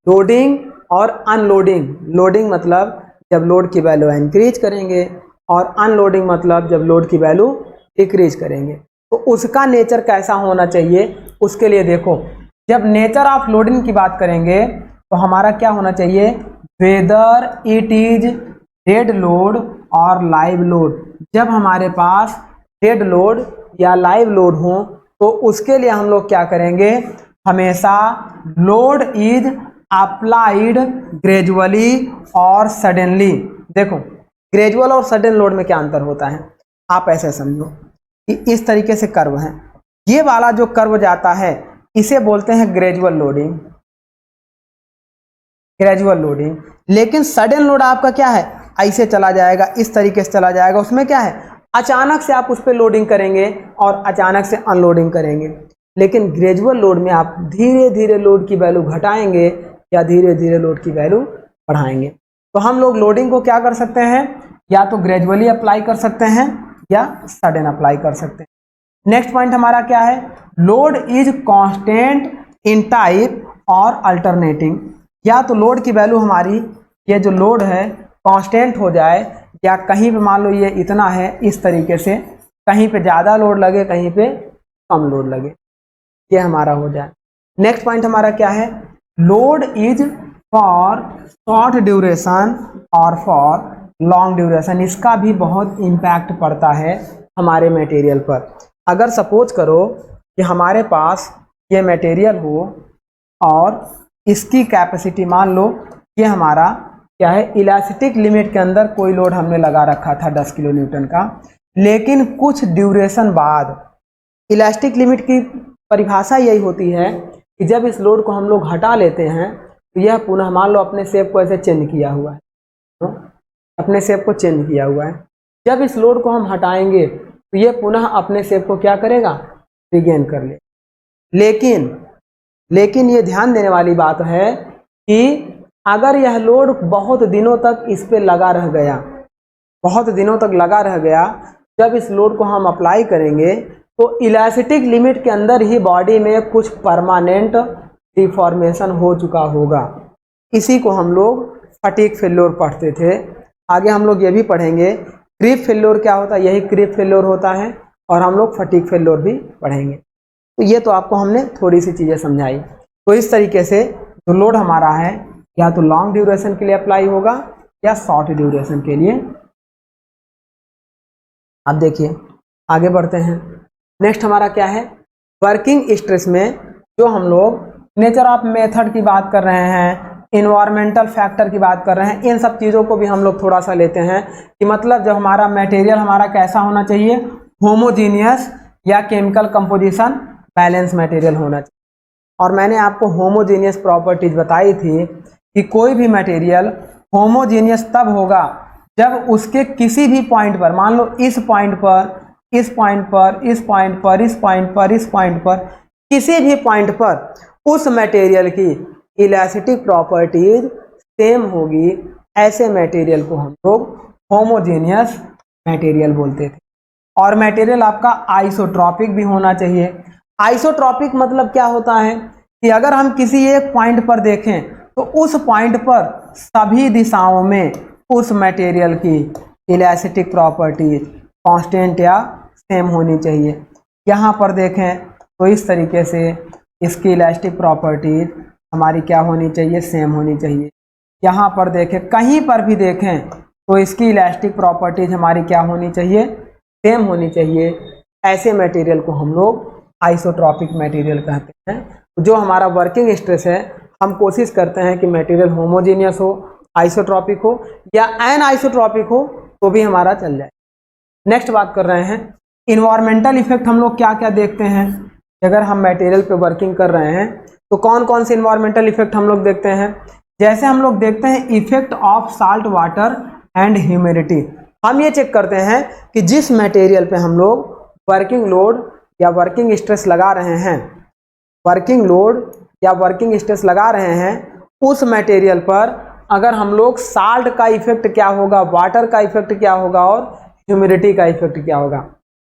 लोडिंग और अनलोडिंग। लोडिंग मतलब जब लोड की वैल्यू इंक्रीज करेंगे और अनलोडिंग मतलब जब लोड की वैल्यू डिक्रीज करेंगे, तो उसका नेचर कैसा होना चाहिए। उसके लिए देखो, जब नेचर ऑफ लोडिंग की बात करेंगे तो हमारा क्या होना चाहिए, whether it is dead load और लाइव लोड। जब हमारे पास डेड लोड या लाइव लोड हो तो उसके लिए हम लोग क्या करेंगे, हमेशा लोड इज अप्लाइड ग्रेजुअली और सडनली। देखो ग्रेजुअल और सडन लोड में क्या अंतर होता है, आप ऐसे समझो कि इस तरीके से कर्व है, ये वाला जो कर्व जाता है इसे बोलते हैं ग्रेजुअल लोडिंग, ग्रेजुअल लोडिंग। लेकिन सडन लोड आपका क्या है, ऐसे चला जाएगा, इस तरीके से चला जाएगा, उसमें क्या है अचानक से आप उस पर लोडिंग करेंगे और अचानक से अनलोडिंग करेंगे। लेकिन ग्रेजुअल लोड में आप धीरे धीरे लोड की वैल्यू घटाएंगे या धीरे धीरे लोड की वैल्यू बढ़ाएंगे। तो हम लोग लोडिंग को क्या कर सकते हैं, या तो ग्रेजुअली अप्लाई कर सकते हैं या सडन अप्लाई कर सकते हैं। नेक्स्ट पॉइंट हमारा क्या है, load is constant in type और अल्टरनेटिंग। या तो लोड की वैल्यू हमारी, ये जो लोड है कांस्टेंट हो जाए, या कहीं पे मान लो ये इतना है इस तरीके से, कहीं पे ज़्यादा लोड लगे कहीं पे कम लोड लगे, ये हमारा हो जाए। नेक्स्ट पॉइंट हमारा क्या है, load is for short duration और फॉर लॉन्ग ड्यूरेशन। इसका भी बहुत इम्पैक्ट पड़ता है हमारे मटेरियल पर। अगर सपोज करो कि हमारे पास ये मटेरियल हो और इसकी कैपेसिटी मान लो ये हमारा क्या है, इलास्टिक लिमिट के अंदर कोई लोड हमने लगा रखा था 10 किलो न्यूटन का, लेकिन कुछ ड्यूरेशन बाद, इलास्टिक लिमिट की परिभाषा यही होती है कि जब इस लोड को हम लोग हटा लेते हैं तो यह पुनः मान लो अपने शेप को ऐसे चेंज किया हुआ है, तो अपने शेप को चेंज किया हुआ है, जब इस लोड को हम हटाएंगे तो यह पुनः अपने शेप को क्या करेगा, रिगेन कर ले। लेकिन ये ध्यान देने वाली बात है कि अगर यह लोड बहुत दिनों तक इस पे लगा रह गया, बहुत दिनों तक लगा रह गया, जब इस लोड को हम अप्लाई करेंगे तो इलास्टिक लिमिट के अंदर ही बॉडी में कुछ परमानेंट डिफॉर्मेशन हो चुका होगा। इसी को हम लोग फटीग फेल्योर पढ़ते थे। आगे हम लोग ये भी पढ़ेंगे क्रीप फेल्योर क्या होता है, यही क्रीप फेल्योर होता है, और हम लोग फटीग फेल्योर भी पढ़ेंगे। तो ये तो आपको हमने थोड़ी सी चीज़ें समझाई। तो इस तरीके से जो लोड हमारा है या तो लॉन्ग ड्यूरेशन के लिए अप्लाई होगा या शॉर्ट ड्यूरेशन के लिए। अब देखिए आगे बढ़ते हैं। नेक्स्ट हमारा क्या है, वर्किंग स्ट्रेस में जो हम लोग नेचर ऑफ मेथड की बात कर रहे हैं, इन्वायरमेंटल फैक्टर की बात कर रहे हैं, इन सब चीज़ों को भी हम लोग थोड़ा सा लेते हैं कि मतलब जब हमारा मटेरियल हमारा कैसा होना चाहिए, होमोजीनियस या केमिकल कंपोजिशन बैलेंस मटेरियल होना चाहिए। और मैंने आपको होमोजीनियस प्रॉपर्टीज बताई थी कि कोई भी मटेरियल होमोजीनियस तब होगा जब उसके किसी भी पॉइंट पर, मान लो इस पॉइंट पर, इस पॉइंट पर, इस पॉइंट पर, इस पॉइंट पर, इस पॉइंट पर, किसी भी पॉइंट पर उस मटेरियल की इलास्टिक प्रॉपर्टीज सेम होगी। ऐसे मटेरियल को हम लोग होमोजीनियस मटेरियल बोलते थे। और मटेरियल आपका आइसोट्रॉपिक भी होना चाहिए। आइसोट्रॉपिक मतलब क्या होता है कि अगर हम किसी एक पॉइंट पर देखें तो उस पॉइंट पर सभी दिशाओं में उस मटेरियल की इलास्टिक प्रॉपर्टीज कांस्टेंट या सेम होनी चाहिए। यहाँ पर देखें तो इस तरीके से इसकी इलास्टिक प्रॉपर्टीज हमारी क्या होनी चाहिए, सेम होनी चाहिए। यहाँ पर देखें, कहीं पर भी देखें तो इसकी इलास्टिक प्रॉपर्टीज हमारी क्या होनी चाहिए, सेम होनी चाहिए। ऐसे मटेरियल को हम लोग आइसोट्रॉपिक मटेरियल कहते हैं। जो हमारा वर्किंग स्ट्रेस है, हम कोशिश करते हैं कि मटेरियल होमोजीनियस हो, आइसोट्रॉपिक हो या एन आइसोट्रॉपिक हो तो भी हमारा चल जाए। नेक्स्ट बात कर रहे हैं इन्वायरमेंटल इफेक्ट। हम लोग क्या क्या देखते हैं अगर हम मटेरियल पे वर्किंग कर रहे हैं, तो कौन कौन से इन्वायरमेंटल इफेक्ट हम लोग देखते हैं। जैसे हम लोग देखते हैं effect of salt water and humidity. हम ये चेक करते हैं कि जिस मटेरियल पे हम लोग वर्किंग लोड या वर्किंग स्ट्रेस लगा रहे हैं, वर्किंग लोड या वर्किंग स्ट्रेस लगा रहे हैं, उस मटेरियल पर अगर हम लोग साल्ट का इफेक्ट क्या होगा, वाटर का इफेक्ट क्या होगा और ह्यूमिडिटी का इफेक्ट क्या होगा।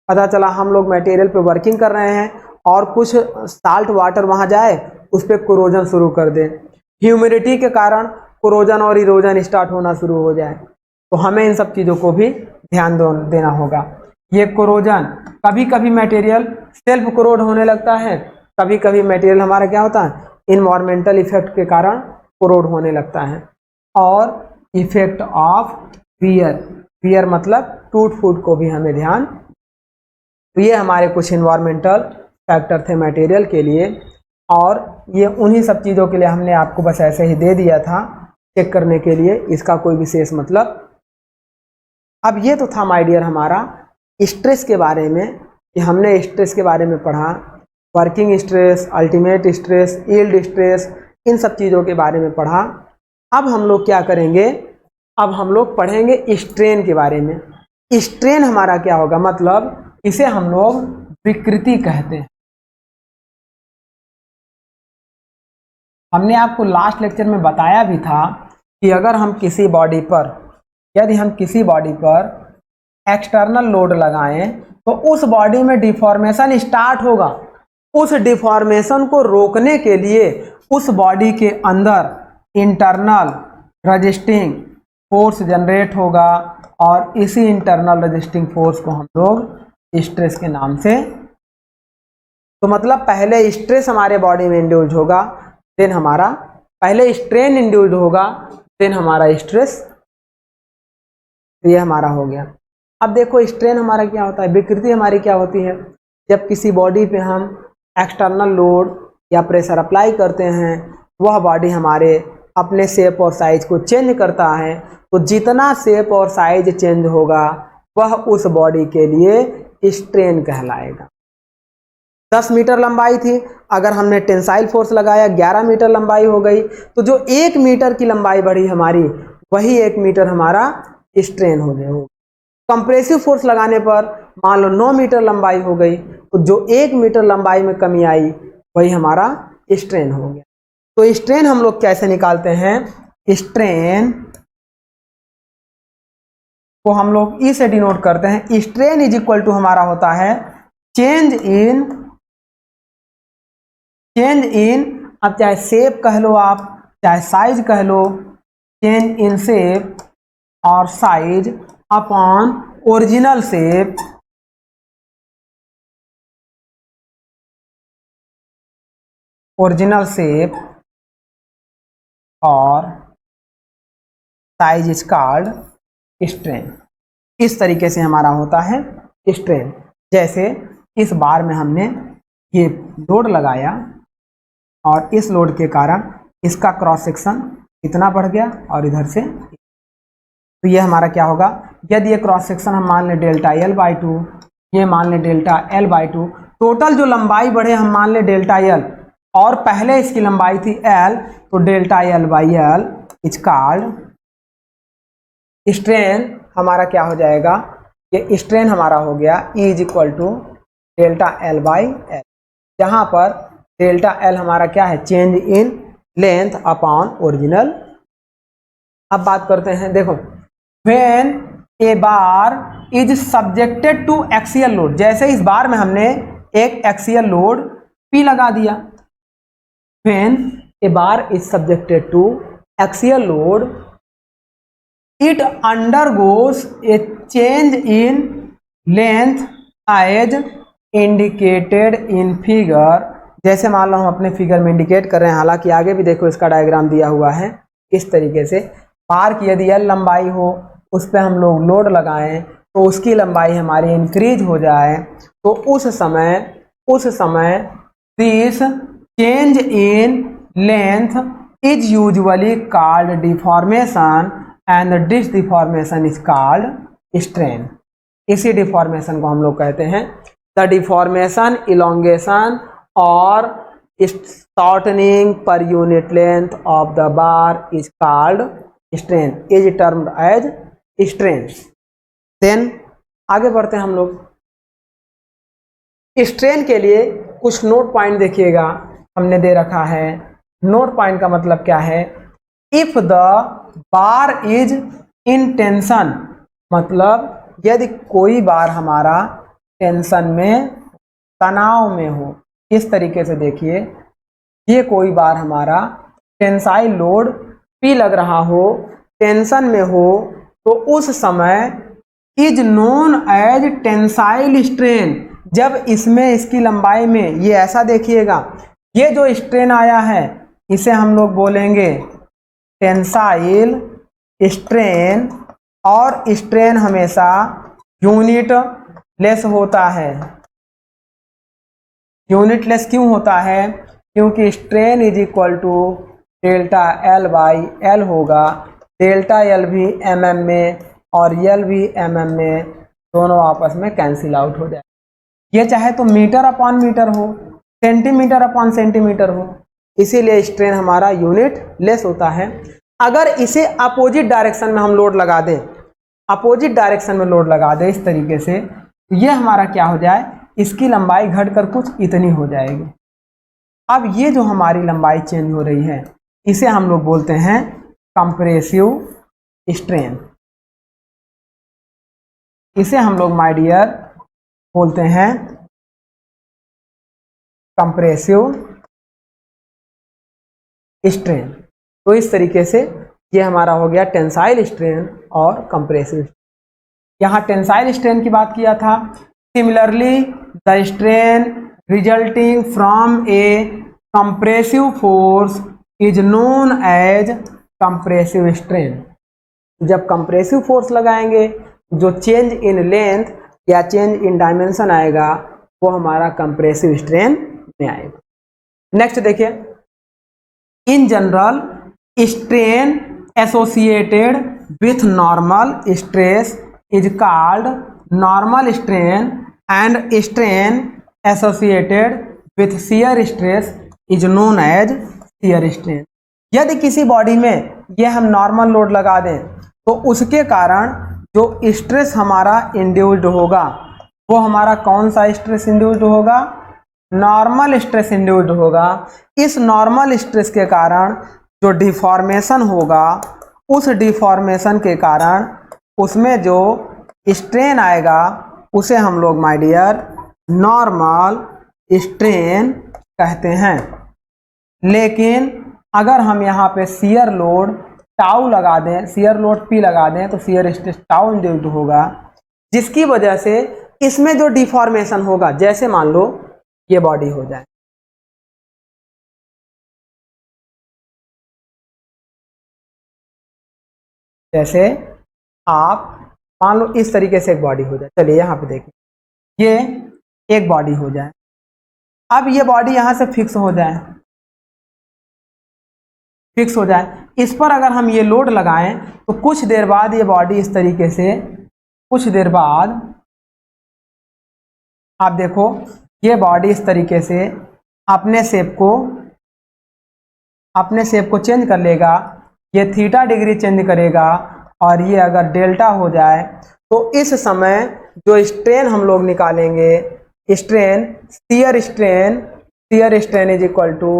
पता चला हम लोग मटेरियल पे वर्किंग कर रहे हैं और कुछ साल्ट वाटर वहां जाए, उस पर कोरोजन शुरू कर दे, ह्यूमिडिटी के कारण कोरोजन और इरोजन स्टार्ट होना शुरू हो जाए, तो हमें इन सब चीज़ों को भी ध्यान देना होगा। ये कोरोजन, कभी कभी मटेरियल सेल्फ कोरोड होने लगता है, कभी कभी मटेरियल हमारा क्या होता है, इन्वायरमेंटल इफेक्ट के कारण कोरोड होने लगता है। और इफेक्ट ऑफ वियर, वियर मतलब टूट फूट को भी हमें ध्यान, तो ये हमारे कुछ इन्वायरमेंटल फैक्टर थे मटेरियल के लिए, और ये उन्हीं सब चीज़ों के लिए हमने आपको बस ऐसे ही दे दिया था चेक करने के लिए, इसका कोई विशेष मतलब। अब ये तो था माय डियर हमारा स्ट्रेस के बारे में, कि हमने स्ट्रेस के बारे में पढ़ा, working stress, ultimate stress, yield stress, इन सब चीज़ों के बारे में पढ़ा। अब हम लोग क्या करेंगे, अब हम लोग पढ़ेंगे स्ट्रेन के बारे में। स्ट्रेन हमारा क्या होगा, मतलब इसे हम लोग विकृति कहते हैं। हमने आपको लास्ट लेक्चर में बताया भी था कि अगर हम किसी बॉडी पर, यदि हम किसी बॉडी पर एक्सटर्नल लोड लगाएं तो उस बॉडी में डिफॉर्मेशन स्टार्ट होगा। उस डिफॉर्मेशन को रोकने के लिए उस बॉडी के अंदर इंटरनल रजिस्टिंग फोर्स जनरेट होगा, और इसी इंटरनल रजिस्टिंग फोर्स को हम लोग स्ट्रेस के नाम से, तो मतलब पहले स्ट्रेस हमारे बॉडी में इंड्यूस होगा, देन हमारा पहले स्ट्रेन इंड्यूस होगा, देन हमारा स्ट्रेस, ये हमारा हो गया। अब देखो स्ट्रेन हमारा क्या होता है, विकृति हमारी क्या होती है, जब किसी बॉडी पे हम एक्सटर्नल लोड या प्रेशर अप्लाई करते हैं, वह बॉडी हमारे अपने शेप और साइज को चेंज करता है, तो जितना शेप और साइज चेंज होगा वह उस बॉडी के लिए स्ट्रेन कहलाएगा। 10 मीटर लंबाई थी, अगर हमने टेंसाइल फोर्स लगाया 11 मीटर लंबाई हो गई, तो जो 1 मीटर की लंबाई बढ़ी हमारी, वही 1 मीटर हमारा स्ट्रेन हो गया। कंप्रेसिव फोर्स लगाने पर मान लो 9 मीटर लंबाई हो गई, तो जो 1 मीटर लंबाई में कमी आई वही हमारा स्ट्रेन हो गया। तो स्ट्रेन हम लोग कैसे निकालते हैं, स्ट्रेन को हम लोग ई से डिनोट करते हैं। स्ट्रेन इज इक्वल टू हमारा होता है चेंज इन, अब चाहे शेप कह लो आप, चाहे साइज कह लो, चेंज इन शेप और साइज अपॉन ओरिजिनल शेप और साइज इज कॉल्ड स्ट्रेन। इस तरीके से हमारा होता है स्ट्रेन। जैसे इस बार में हमने ये लोड लगाया और इस लोड के कारण इसका क्रॉस सेक्शन इतना बढ़ गया और इधर से, तो ये हमारा क्या होगा, यदि ये क्रॉस सेक्शन हम मान लें डेल्टा एल बाई टू, ये मान लें delta L by two, total जो लंबाई बढ़े हम मान लें डेल्टा एल, और पहले इसकी लंबाई थी एल, तो delta L by L is called strain. हमारा क्या हो जाएगा, ये स्ट्रेन हमारा हो गया E is equal to delta L by L, जहाँ पर डेल्टा एल हमारा क्या है, change in length upon original. अब बात करते हैं, देखो when a bar is subjected to axial load, जैसे इस बार में हमने एक एक्सियल लोड P लगा दिया, when a bar is subjected to axial load it undergoes a change in length as indicated in figure। जैसे मान लो हम अपने फिगर में इंडिकेट कर रहे हैं, हालांकि आगे भी देखो इसका डायग्राम दिया हुआ है इस तरीके से। बार की यदि एल लंबाई हो, उस पर हम लोग लोड लगाएं तो उसकी लंबाई हमारी इंक्रीज हो जाए, तो उस समय this change in length is usually called deformation and this deformation is called strain. इसी डिफॉर्मेशन को हम लोग कहते हैं द डिफॉर्मेशन, इलोंगेशन और shortening per unit length of the bar is called strain, is termed as strain. Then आगे बढ़ते हैं हम लोग। स्ट्रेन के लिए कुछ नोट पॉइंट देखिएगा हमने दे रखा है। नोट पॉइंट का मतलब क्या है? If the bar is in tension, मतलब यदि कोई बार हमारा टेंशन में, तनाव में हो। इस तरीके से देखिए, ये कोई बार हमारा टेंसाइल लोड P लग रहा हो, टेंशन में हो, तो उस समय is known as tensile strain. जब इसमें, इसकी लंबाई में ये ऐसा देखिएगा, ये जो स्ट्रेन आया है इसे हम लोग बोलेंगे टेंसाइल स्ट्रेन। और स्ट्रेन हमेशा यूनिट लेस होता है। यूनिट लेस क्यों होता है? क्योंकि strain is equal to delta L by L होगा। डेल्टा एल भी mm में और एल भी mm में, दोनों आपस में कैंसिल आउट हो जाए। ये चाहे तो मीटर अपॉन मीटर हो, सेंटीमीटर अपॉन सेंटीमीटर हो, इसीलिए स्ट्रेन हमारा यूनिट लेस होता है। अगर इसे अपोजिट डायरेक्शन में हम लोड लगा दें, अपोजिट डायरेक्शन में लोड लगा दें इस तरीके से, ये हमारा क्या हो जाए, इसकी लंबाई घटकर कुछ इतनी हो जाएगी। अब ये जो हमारी लंबाई चेंज हो रही है इसे हम लोग बोलते हैं कंप्रेसिव स्ट्रेन। इसे हम लोग माय डियर बोलते हैं कंप्रेसिव स्ट्रेन। तो इस तरीके से ये हमारा हो गया टेंसाइल स्ट्रेन और कंप्रेसिव। यहाँ टेंसाइल स्ट्रेन की बात किया था। Similarly the strain resulting from a compressive force is known as compressive strain. जब कंप्रेसिव फोर्स लगाएंगे, जो चेंज इन लेंथ या चेंज इन डायमेंशन आएगा वो हमारा कंप्रेसिव स्ट्रेन में आएगा। नेक्स्ट देखिए, in general strain associated with normal stress is called normal strain and strain associated with shear stress is known as shear strain. यदि किसी body में ये हम नॉर्मल लोड लगा दें तो उसके कारण जो स्ट्रेस हमारा इंड्यूस्ड होगा वो हमारा कौन सा स्ट्रेस इंड्यूस्ड होगा? नॉर्मल स्ट्रेस इंड्यूस्ड होगा। इस नॉर्मल स्ट्रेस के कारण जो डिफॉर्मेशन होगा, उस डिफॉर्मेशन के कारण उसमें जो स्ट्रेन आएगा उसे हम लोग माय डियर नॉर्मल स्ट्रेन कहते हैं। लेकिन अगर हम यहाँ पे शियर लोड टाउ लगा दें, शियर लोड P लगा दें, तो शियर स्ट्रेस टाउ इंड्यूस्ड होगा, जिसकी वजह से इसमें जो डिफॉर्मेशन होगा, जैसे मान लो ये बॉडी हो जाए, जैसे आप मान लो इस तरीके से एक बॉडी हो जाए। चलिए यहाँ पे देखिए, ये एक बॉडी हो जाए। अब ये बॉडी यहाँ से फिक्स हो जाए, फिक्स हो जाए। इस पर अगर हम ये लोड लगाएं तो कुछ देर बाद ये बॉडी इस तरीके से, कुछ देर बाद आप देखो ये बॉडी इस तरीके से अपने शेप को चेंज कर लेगा। ये थीटा डिग्री चेंज करेगा और ये अगर डेल्टा हो जाए तो इस समय जो स्ट्रेन हम लोग निकालेंगे, strain shear strain is equal to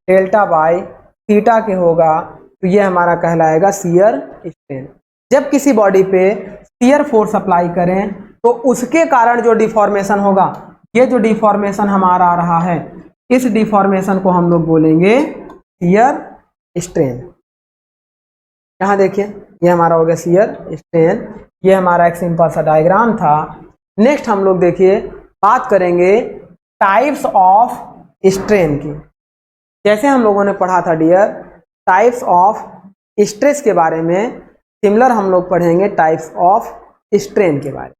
delta by theta के होगा, तो ये हमारा कहलाएगा शियर स्ट्रेन। जब किसी बॉडी पे शियर फोर्स अप्लाई करें तो उसके कारण जो डिफॉर्मेशन होगा, ये जो डिफॉर्मेशन हमारा आ रहा है, इस डिफॉर्मेशन को हम लोग बोलेंगे शियर स्ट्रेन। यहाँ देखिए, ये हमारा हो गया शियर स्ट्रेन। ये हमारा एक सिंपल सा डायग्राम था। नेक्स्ट हम लोग देखिए बात करेंगे टाइप्स ऑफ स्ट्रेन की। जैसे हम लोगों ने पढ़ा था डियर टाइप्स ऑफ स्ट्रेस के बारे में, सिमिलर हम लोग पढ़ेंगे टाइप्स ऑफ स्ट्रेन के बारे में।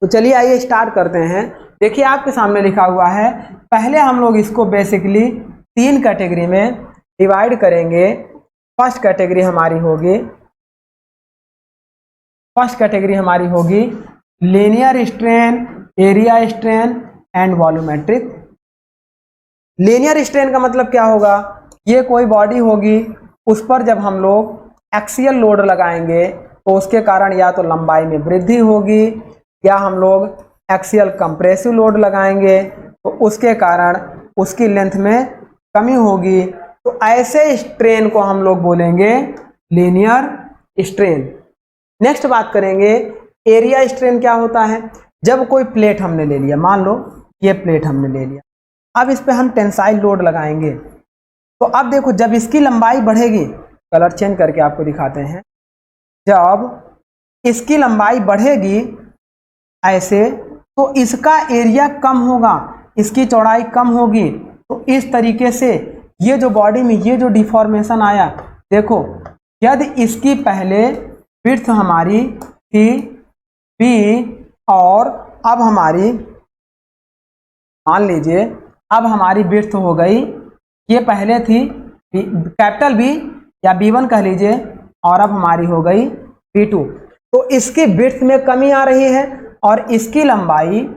तो चलिए आइए स्टार्ट करते हैं। देखिए आपके सामने लिखा हुआ है, पहले हम लोग इसको बेसिकली 3 कैटेगरी में डिवाइड करेंगे। फर्स्ट कैटेगरी हमारी होगी linear strain, area strain and volumetric. Linear strain का मतलब क्या होगा? ये कोई बॉडी होगी, उस पर जब हम लोग एक्सियल लोड लगाएंगे तो उसके कारण या तो लंबाई में वृद्धि होगी या हम लोग एक्सियल कंप्रेसिव लोड लगाएंगे तो उसके कारण उसकी लेंथ में कमी होगी। तो ऐसे स्ट्रेन को हम लोग बोलेंगे लीनियर स्ट्रेन। नेक्स्ट बात करेंगे एरिया स्ट्रेन क्या होता है। जब कोई प्लेट हमने ले लिया, मान लो ये प्लेट हमने ले लिया, अब इस पे हम टेंसाइल लोड लगाएंगे। तो अब देखो जब इसकी लंबाई बढ़ेगी, कलर चेंज करके आपको दिखाते हैं, जब इसकी लंबाई बढ़ेगी ऐसे तो इसका एरिया कम होगा, इसकी चौड़ाई कम होगी। तो इस तरीके से ये जो बॉडी में ये जो डिफॉर्मेशन आया, देखो यदि इसकी पहले विड्थ हमारी थी बी और अब हमारी मान लीजिए अब हमारी विड्थ हो गई, ये पहले थी कैपिटल बी या B1 कह लीजिए और अब हमारी हो गई B2। तो इसकी विड्थ में कमी आ रही है और इसकी लंबाई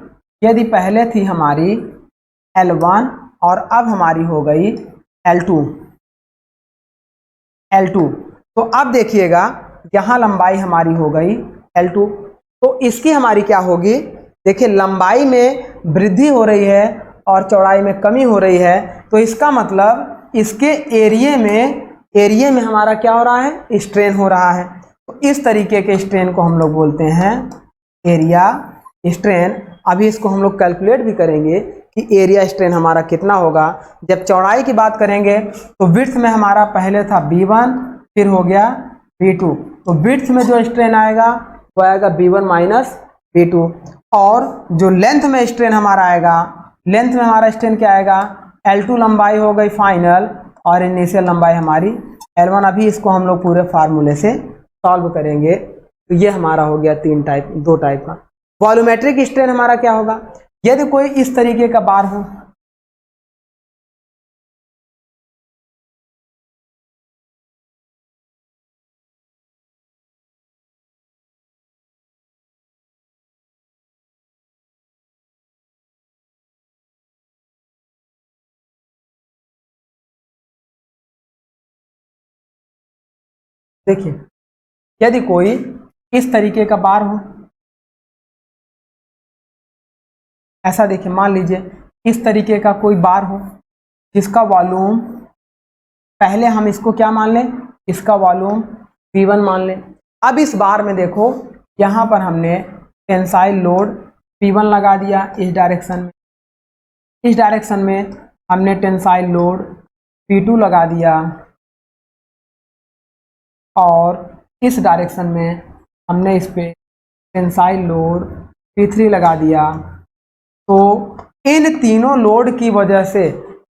यदि पहले थी हमारी L1 और अब हमारी हो गई L2। तो अब देखिएगा यहाँ लंबाई हमारी हो गई L2, तो इसकी हमारी क्या होगी, देखिए लंबाई में वृद्धि हो रही है और चौड़ाई में कमी हो रही है। तो इसका मतलब इसके एरिये में हमारा क्या हो रहा है, स्ट्रेन हो रहा है। तो इस तरीके के स्ट्रेन को हम लोग बोलते हैं एरिया स्ट्रेन। अभी इसको हम लोग कैलकुलेट भी करेंगे कि एरिया स्ट्रेन हमारा कितना होगा। जब चौड़ाई की बात करेंगे तो विड्थ में हमारा पहले था B1 फिर हो गया B2, तो विड्थ में जो स्ट्रेन आएगा वो आएगा B1 माइनस B2। और जो लेंथ में स्ट्रेन हमारा आएगा, लेंथ में हमारा स्ट्रेन क्या आएगा, L2 लंबाई हो गई फाइनल और इनिशियल लंबाई हमारी L1। अभी इसको हम लोग पूरे फार्मूले से सॉल्व करेंगे। तो ये हमारा हो गया दो टाइप का। वॉल्यूमेट्रिक स्ट्रेन हमारा क्या होगा, यदि कोई इस तरीके का बार हो, देखिए यदि कोई इस तरीके का बार हो, ऐसा देखिए मान लीजिए इस तरीके का कोई बार हो जिसका वॉल्यूम, पहले हम इसको क्या मान लें, इसका वॉल्यूम P1 मान लें। अब इस बार में देखो यहाँ पर हमने टेंसाइल लोड P1 लगा दिया इस डायरेक्शन में हमने टेंसाइल लोड P2 लगा दिया और इस डायरेक्शन में हमने इस पे टेंसाइल लोड P3 लगा दिया। तो इन तीनों लोड की वजह से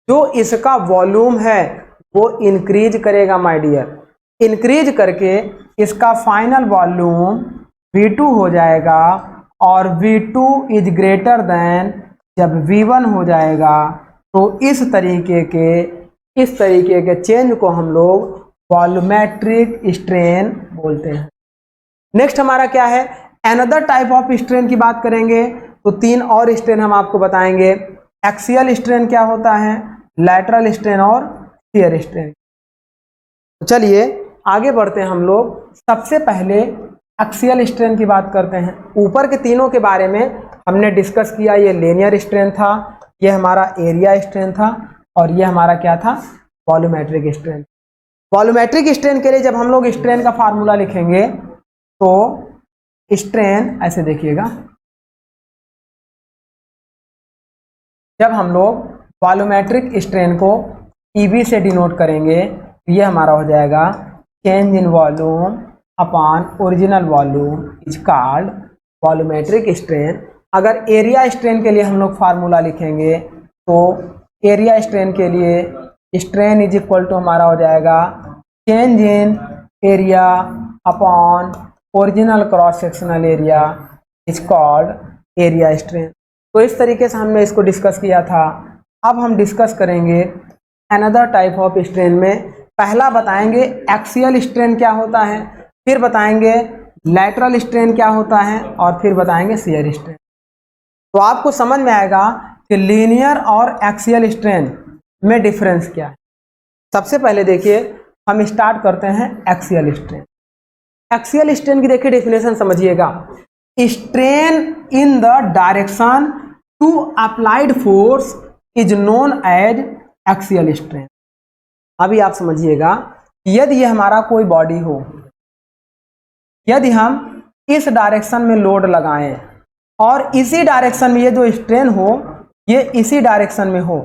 जो इसका वॉल्यूम है वो इंक्रीज करेगा माय डियर, इंक्रीज करके इसका फाइनल वॉल्यूम V2 हो जाएगा और V2 इज ग्रेटर देन जब V1 हो जाएगा। तो इस तरीके के चेंज को हम लोग वॉल्यूमेट्रिक स्ट्रेन बोलते हैं। नेक्स्ट हमारा क्या है, अनदर टाइप ऑफ स्ट्रेन की बात करेंगे तो तीन और स्ट्रेन हम आपको बताएंगे। एक्सियल स्ट्रेन क्या होता है, लैटरल स्ट्रेन और शियर स्ट्रेन। तो चलिए आगे बढ़ते हैं हम लोग। सबसे पहले एक्सियल स्ट्रेन की बात करते हैं। ऊपर के तीनों के बारे में हमने डिस्कस किया, ये लीनियर स्ट्रेन था, ये हमारा एरिया स्ट्रेन था और ये हमारा क्या था, वॉल्यूमेट्रिक स्ट्रेन। वॉल्यूमेट्रिक स्ट्रेन के लिए जब हम लोग स्ट्रेन का फार्मूला लिखेंगे तो स्ट्रेन ऐसे देखिएगा, जब हम लोग वॉल्यूमेट्रिक स्ट्रेन को EB से डिनोट करेंगे तो ये हमारा हो जाएगा change in volume upon original volume is called volumetric strain. अगर एरिया स्ट्रेन के लिए हम लोग फार्मूला लिखेंगे तो एरिया स्ट्रेन के लिए स्ट्रेन इज इक्वल टू हमारा हो जाएगा change in area upon original cross sectional area is called area strain. तो इस तरीके से हमने इसको डिस्कस किया था। अब हम डिस्कस करेंगे अनदर टाइप ऑफ स्ट्रेन में। पहला बताएंगे एक्सियल स्ट्रेन क्या होता है, फिर बताएंगे लैटरल स्ट्रेन क्या होता है और फिर बताएंगे शियर स्ट्रेन। तो आपको समझ में आएगा कि लीनियर और एक्सियल स्ट्रेन में डिफरेंस क्या है। सबसे पहले देखिए हम स्टार्ट करते हैं एक्सियल स्ट्रेन। एक्सियल स्ट्रेन की देखिए डेफिनेशन समझिएगा। Strain in the direction to applied force is known as axial strain. अभी आप समझिएगा, यदि ये हमारा कोई बॉडी हो, यदि हम इस डायरेक्शन में लोड लगाएं और इसी डायरेक्शन में ये जो स्ट्रेन हो ये इसी डायरेक्शन में हो,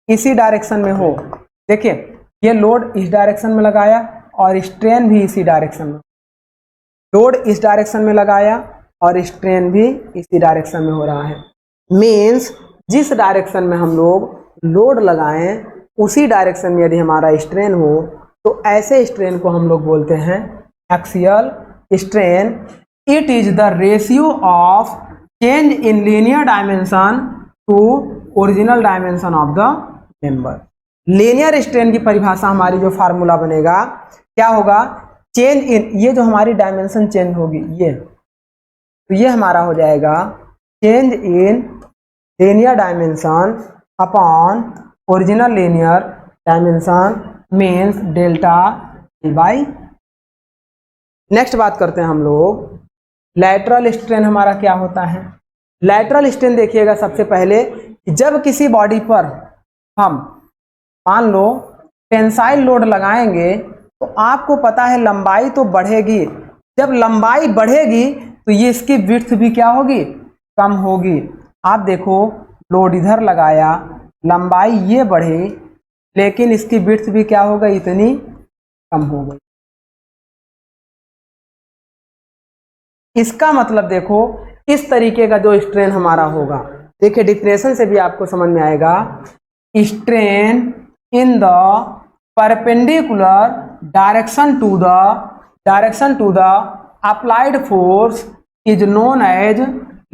इसी डायरेक्शन में हो, देखिए ये लोड इस डायरेक्शन में लगाया और स्ट्रेन भी इसी डायरेक्शन में, लोड इस डायरेक्शन में लगाया और स्ट्रेन भी इसी डायरेक्शन में हो रहा है। मीन्स जिस डायरेक्शन में हम लोग लोड लगाएं उसी डायरेक्शन में यदि हमारा स्ट्रेन हो तो ऐसे स्ट्रेन को हम लोग बोलते हैं axial strain. It is the ratio of change in linear dimension to original dimension of the member. Linear strain की परिभाषा हमारी जो फार्मूला बनेगा क्या होगा, चेंज इन, ये जो हमारी डायमेंशन चेंज होगी ये, तो ये हमारा हो जाएगा change in linear dimension upon original linear dimension means delta T by. Next बात करते हैं हम लोग लैटरल स्ट्रेन हमारा क्या होता है। लैटरल स्ट्रेन देखिएगा, सबसे पहले जब किसी बॉडी पर हम मान लो टेंसाइल लोड लगाएंगे तो आपको पता है लंबाई तो बढ़ेगी, जब लंबाई बढ़ेगी तो ये इसकी विड्थ भी क्या होगी, कम होगी। आप देखो लोड इधर लगाया, लंबाई ये बढ़ी लेकिन इसकी विड्थ भी क्या हो गई, इतनी कम हो गई। इसका मतलब देखो इस तरीके का जो स्ट्रेन हमारा होगा, देखिए डिफिनेशन से भी आपको समझ में आएगा, strain in the perpendicular direction to the applied force is known as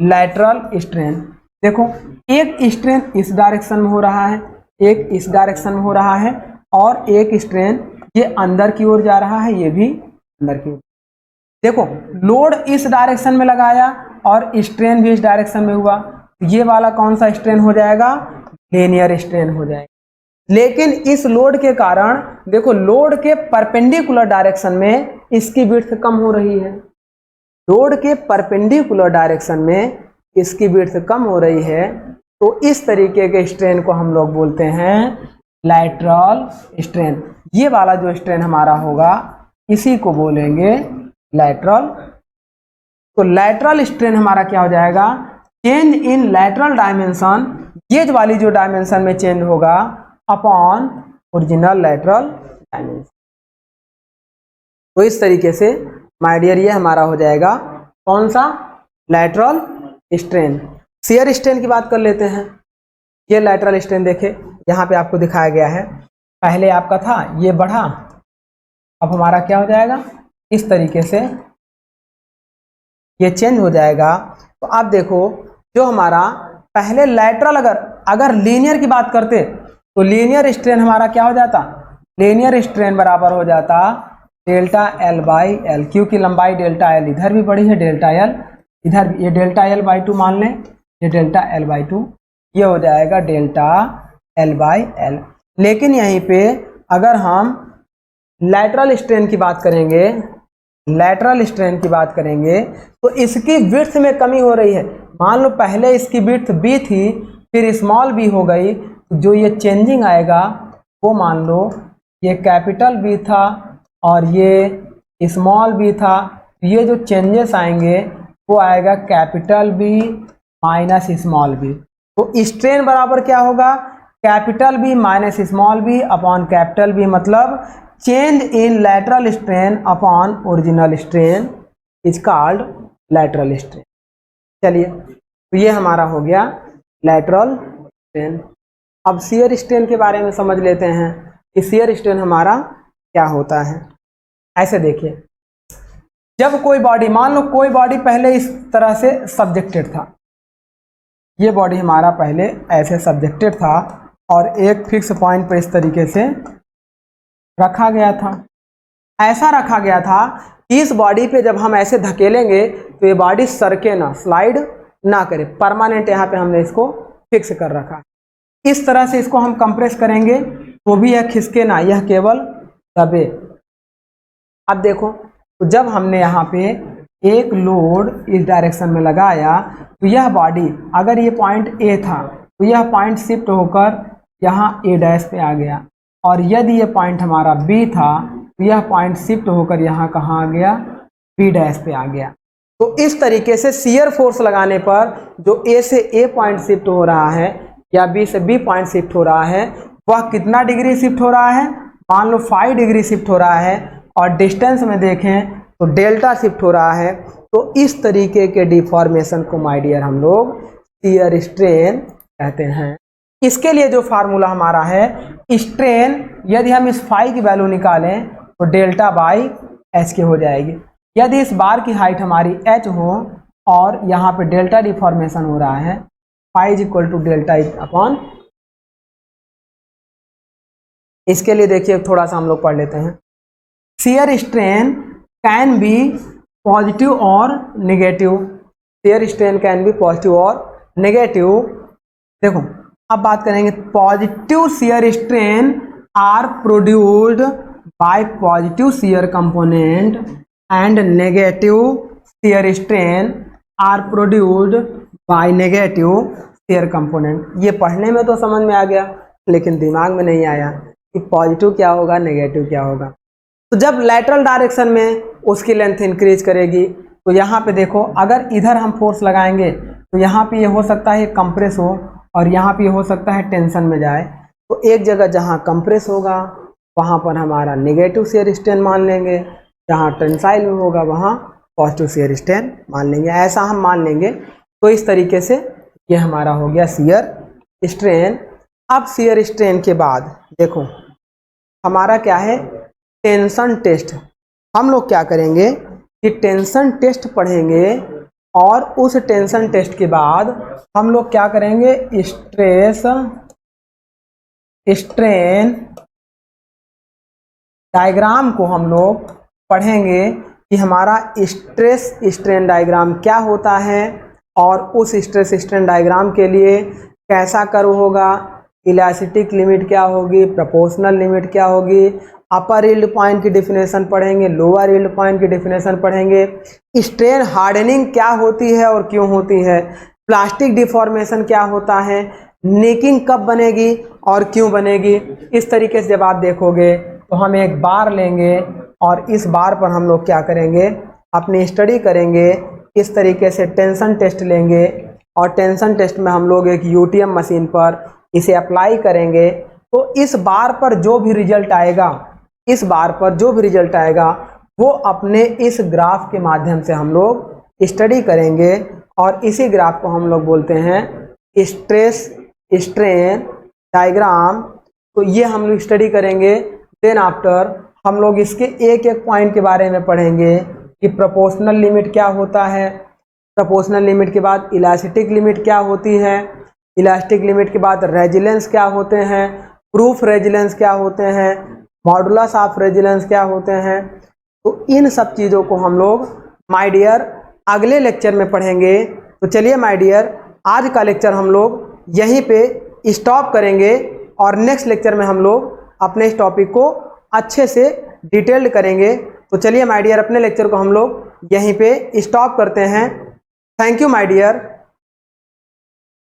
lateral strain. देखो एक स्ट्रेन इस डायरेक्शन में हो रहा है, एक इस डायरेक्शन में हो रहा है और एक स्ट्रेन ये अंदर की ओर जा रहा है, ये भी अंदर की ओर। देखो लोड इस डायरेक्शन में लगाया और स्ट्रेन भी इस डायरेक्शन में हुआ, ये वाला कौन सा स्ट्रेन हो जाएगा, लीनियर स्ट्रेन हो जाएगा। लेकिन इस लोड के कारण देखो लोड के परपेंडिकुलर डायरेक्शन में इसकी विड्थ कम हो रही है, लोड के परपेंडिकुलर डायरेक्शन में इसकी विड्थ कम हो रही है, तो इस तरीके के स्ट्रेन को हम लोग बोलते हैं लैटरल स्ट्रेन। ये वाला जो स्ट्रेन हमारा होगा इसी को बोलेंगे लैटरल। तो लैटरल स्ट्रेन हमारा क्या हो जाएगा, चेंज इन लैटरल डायमेंशन, ये वाली जो डायमेंशन में चेंज होगा अपॉन ओरिजिनल लैटरल डायमेंशन। तो इस तरीके से माय डियर ये हमारा हो जाएगा कौन सा, लैटरल स्ट्रेन। शियर स्ट्रेन की बात कर लेते हैं। ये लैटरल स्ट्रेन देखे यहाँ पे आपको दिखाया गया है, पहले आपका था ये बढ़ा, अब हमारा क्या हो जाएगा, इस तरीके से ये चेंज हो जाएगा। तो आप देखो जो हमारा पहले लैटरल अगर लीनियर की बात करते तो लीनियर स्ट्रेन हमारा क्या हो जाता, लीनियर स्ट्रेन बराबर हो जाता डेल्टा एल बाई एल, क्योंकि लंबाई डेल्टा एल इधर भी बढ़ी है, डेल्टा एल इधर भी, ये डेल्टा एल बाई 2 मान लें, ये डेल्टा एल बाई 2, ये हो जाएगा डेल्टा एल बाई एल। लेकिन यहीं पे अगर हम लैटरल स्ट्रेन की बात करेंगे, लैटरल स्ट्रेन की बात करेंगे तो इसकी विड्थ में कमी हो रही है। मान लो पहले इसकी विड्थ बी थी फिर स्मॉल बी हो गई, तो जो ये चेंजिंग आएगा वो मान लो ये कैपिटल बी था और ये स्मॉल बी था, ये जो चेंजेस आएंगे वो आएगा capital B minus small B. तो स्ट्रेन बराबर क्या होगा, capital B minus small B upon capital B, मतलब change in lateral strain upon original strain is called lateral strain. चलिए तो ये हमारा हो गया लैटरल स्ट्रेन। अब शियर स्ट्रेन के बारे में समझ लेते हैं कि शियर स्ट्रेन हमारा क्या होता है। ऐसे देखिए, जब कोई बॉडी, मान लो कोई बॉडी पहले इस तरह से सब्जेक्टेड था, ये बॉडी हमारा पहले ऐसे सब्जेक्टेड था और एक फिक्स पॉइंट पर इस तरीके से रखा गया था। ऐसा रखा गया था कि इस बॉडी पे जब हम ऐसे धकेलेंगे तो ये बॉडी सरके ना, स्लाइड ना करे, परमानेंट यहाँ पे हमने इसको फिक्स कर रखा। इस तरह से इसको हम कंप्रेस करेंगे तो भी यह खिसके ना, यह केवल दबे। अब देखो तो जब हमने यहाँ पे एक लोड इस डायरेक्शन में लगाया तो यह बॉडी, अगर ये पॉइंट ए था तो यह पॉइंट शिफ्ट होकर यहाँ ए डैश पे आ गया, और यदि ये पॉइंट हमारा बी था तो यह पॉइंट शिफ्ट होकर यहाँ कहाँ आ गया, बी डैश पे आ गया। तो इस तरीके से शियर फोर्स लगाने पर जो ए से ए पॉइंट शिफ्ट हो रहा है या बी से बी पॉइंट शिफ्ट हो रहा है वह कितना डिग्री शिफ्ट हो रहा है, मान लो 5 डिग्री शिफ्ट हो रहा है, और डिस्टेंस में देखें तो डेल्टा शिफ्ट हो रहा है। तो इस तरीके के डिफॉर्मेशन को माय डियर हम लोग शियर स्ट्रेन कहते हैं। इसके लिए जो फार्मूला हमारा है, स्ट्रेन यदि हम इस फाई की वैल्यू निकालें तो डेल्टा बाई एच के हो जाएगी। यदि इस बार की हाइट हमारी एच हो और यहाँ पे डेल्टा डिफॉर्मेशन हो रहा है, phi is equal to delta is upon, इसके लिए देखिए थोड़ा सा हम लोग पढ़ लेते हैं। Shear strain can be positive और negative, shear strain can be positive और नेगेटिव। देखो अब बात करेंगे, positive shear strain are produced by positive shear component and negative shear strain are produced by negative shear component. ये पढ़ने में तो समझ में आ गया लेकिन दिमाग में नहीं आया कि पॉजिटिव क्या होगा, नेगेटिव क्या होगा। तो जब लैटरल डायरेक्शन में उसकी लेंथ इंक्रीज करेगी तो यहाँ पे देखो, अगर इधर हम फोर्स लगाएंगे तो यहाँ पे ये हो सकता है कंप्रेस हो और यहाँ पे हो सकता है टेंशन में जाए। तो एक जगह जहाँ कंप्रेस होगा वहाँ पर हमारा नेगेटिव शियर स्ट्रेन मान लेंगे, जहाँ टेंसाइल में होगा वहाँ पॉजिटिव शियर स्ट्रेन मान लेंगे, ऐसा हम मान लेंगे। तो इस तरीके से ये हमारा हो गया शियर स्ट्रेन। अब शियर स्ट्रेन के बाद देखो हमारा क्या है, टेंशन टेस्ट। हम लोग क्या करेंगे कि टेंशन टेस्ट पढ़ेंगे और उस टेंशन टेस्ट के बाद हम लोग क्या करेंगे, स्ट्रेस स्ट्रेन डायग्राम को हम लोग पढ़ेंगे कि हमारा स्ट्रेस स्ट्रेन डायग्राम क्या होता है और उस स्ट्रेस स्ट्रेन डायग्राम के लिए कैसा कर्व होगा, इलास्टिक लिमिट क्या होगी, प्रोपोर्शनल लिमिट क्या होगी, अपर यील्ड पॉइंट की डेफिनेशन पढ़ेंगे, लोअर यील्ड पॉइंट की डेफिनेशन पढ़ेंगे, स्ट्रेन हार्डनिंग क्या होती है और क्यों होती है, प्लास्टिक डिफॉर्मेशन क्या होता है, नेकिंग कब बनेगी और क्यों बनेगी। इस तरीके से जब आप देखोगे तो हम एक बार लेंगे और इस बार पर हम लोग क्या करेंगे, अपनी स्टडी करेंगे। इस तरीके से टेंशन टेस्ट लेंगे और टेंशन टेस्ट में हम लोग एक यूटीएम मशीन पर इसे अप्लाई करेंगे। तो इस बार पर जो भी रिजल्ट आएगा, इस बार पर जो भी रिजल्ट आएगा वो अपने इस ग्राफ के माध्यम से हम लोग स्टडी करेंगे और इसी ग्राफ को हम लोग बोलते हैं स्ट्रेस स्ट्रेन डायग्राम। तो ये हम लोग स्टडी करेंगे। देन आफ्टर हम लोग इसके एक एक पॉइंट के बारे में पढ़ेंगे कि प्रोपोर्शनल लिमिट क्या होता है, प्रोपोर्शनल लिमिट के बाद इलास्टिक लिमिट क्या होती है, इलास्टिक लिमिट के बाद रेजिलेंस क्या होते हैं, प्रूफ रेजिलेंस क्या होते हैं, मॉडुलस ऑफ रेजिलेंस क्या होते हैं। तो इन सब चीज़ों को हम लोग माय डियर अगले लेक्चर में पढ़ेंगे। तो चलिए माय डियर आज का लेक्चर हम लोग यहीं पे स्टॉप करेंगे और नेक्स्ट लेक्चर में हम लोग अपने इस टॉपिक को अच्छे से डिटेल्ड करेंगे। तो चलिए माय डियर अपने लेक्चर को हम लोग यहीं पे स्टॉप करते हैं। Thank you my dear.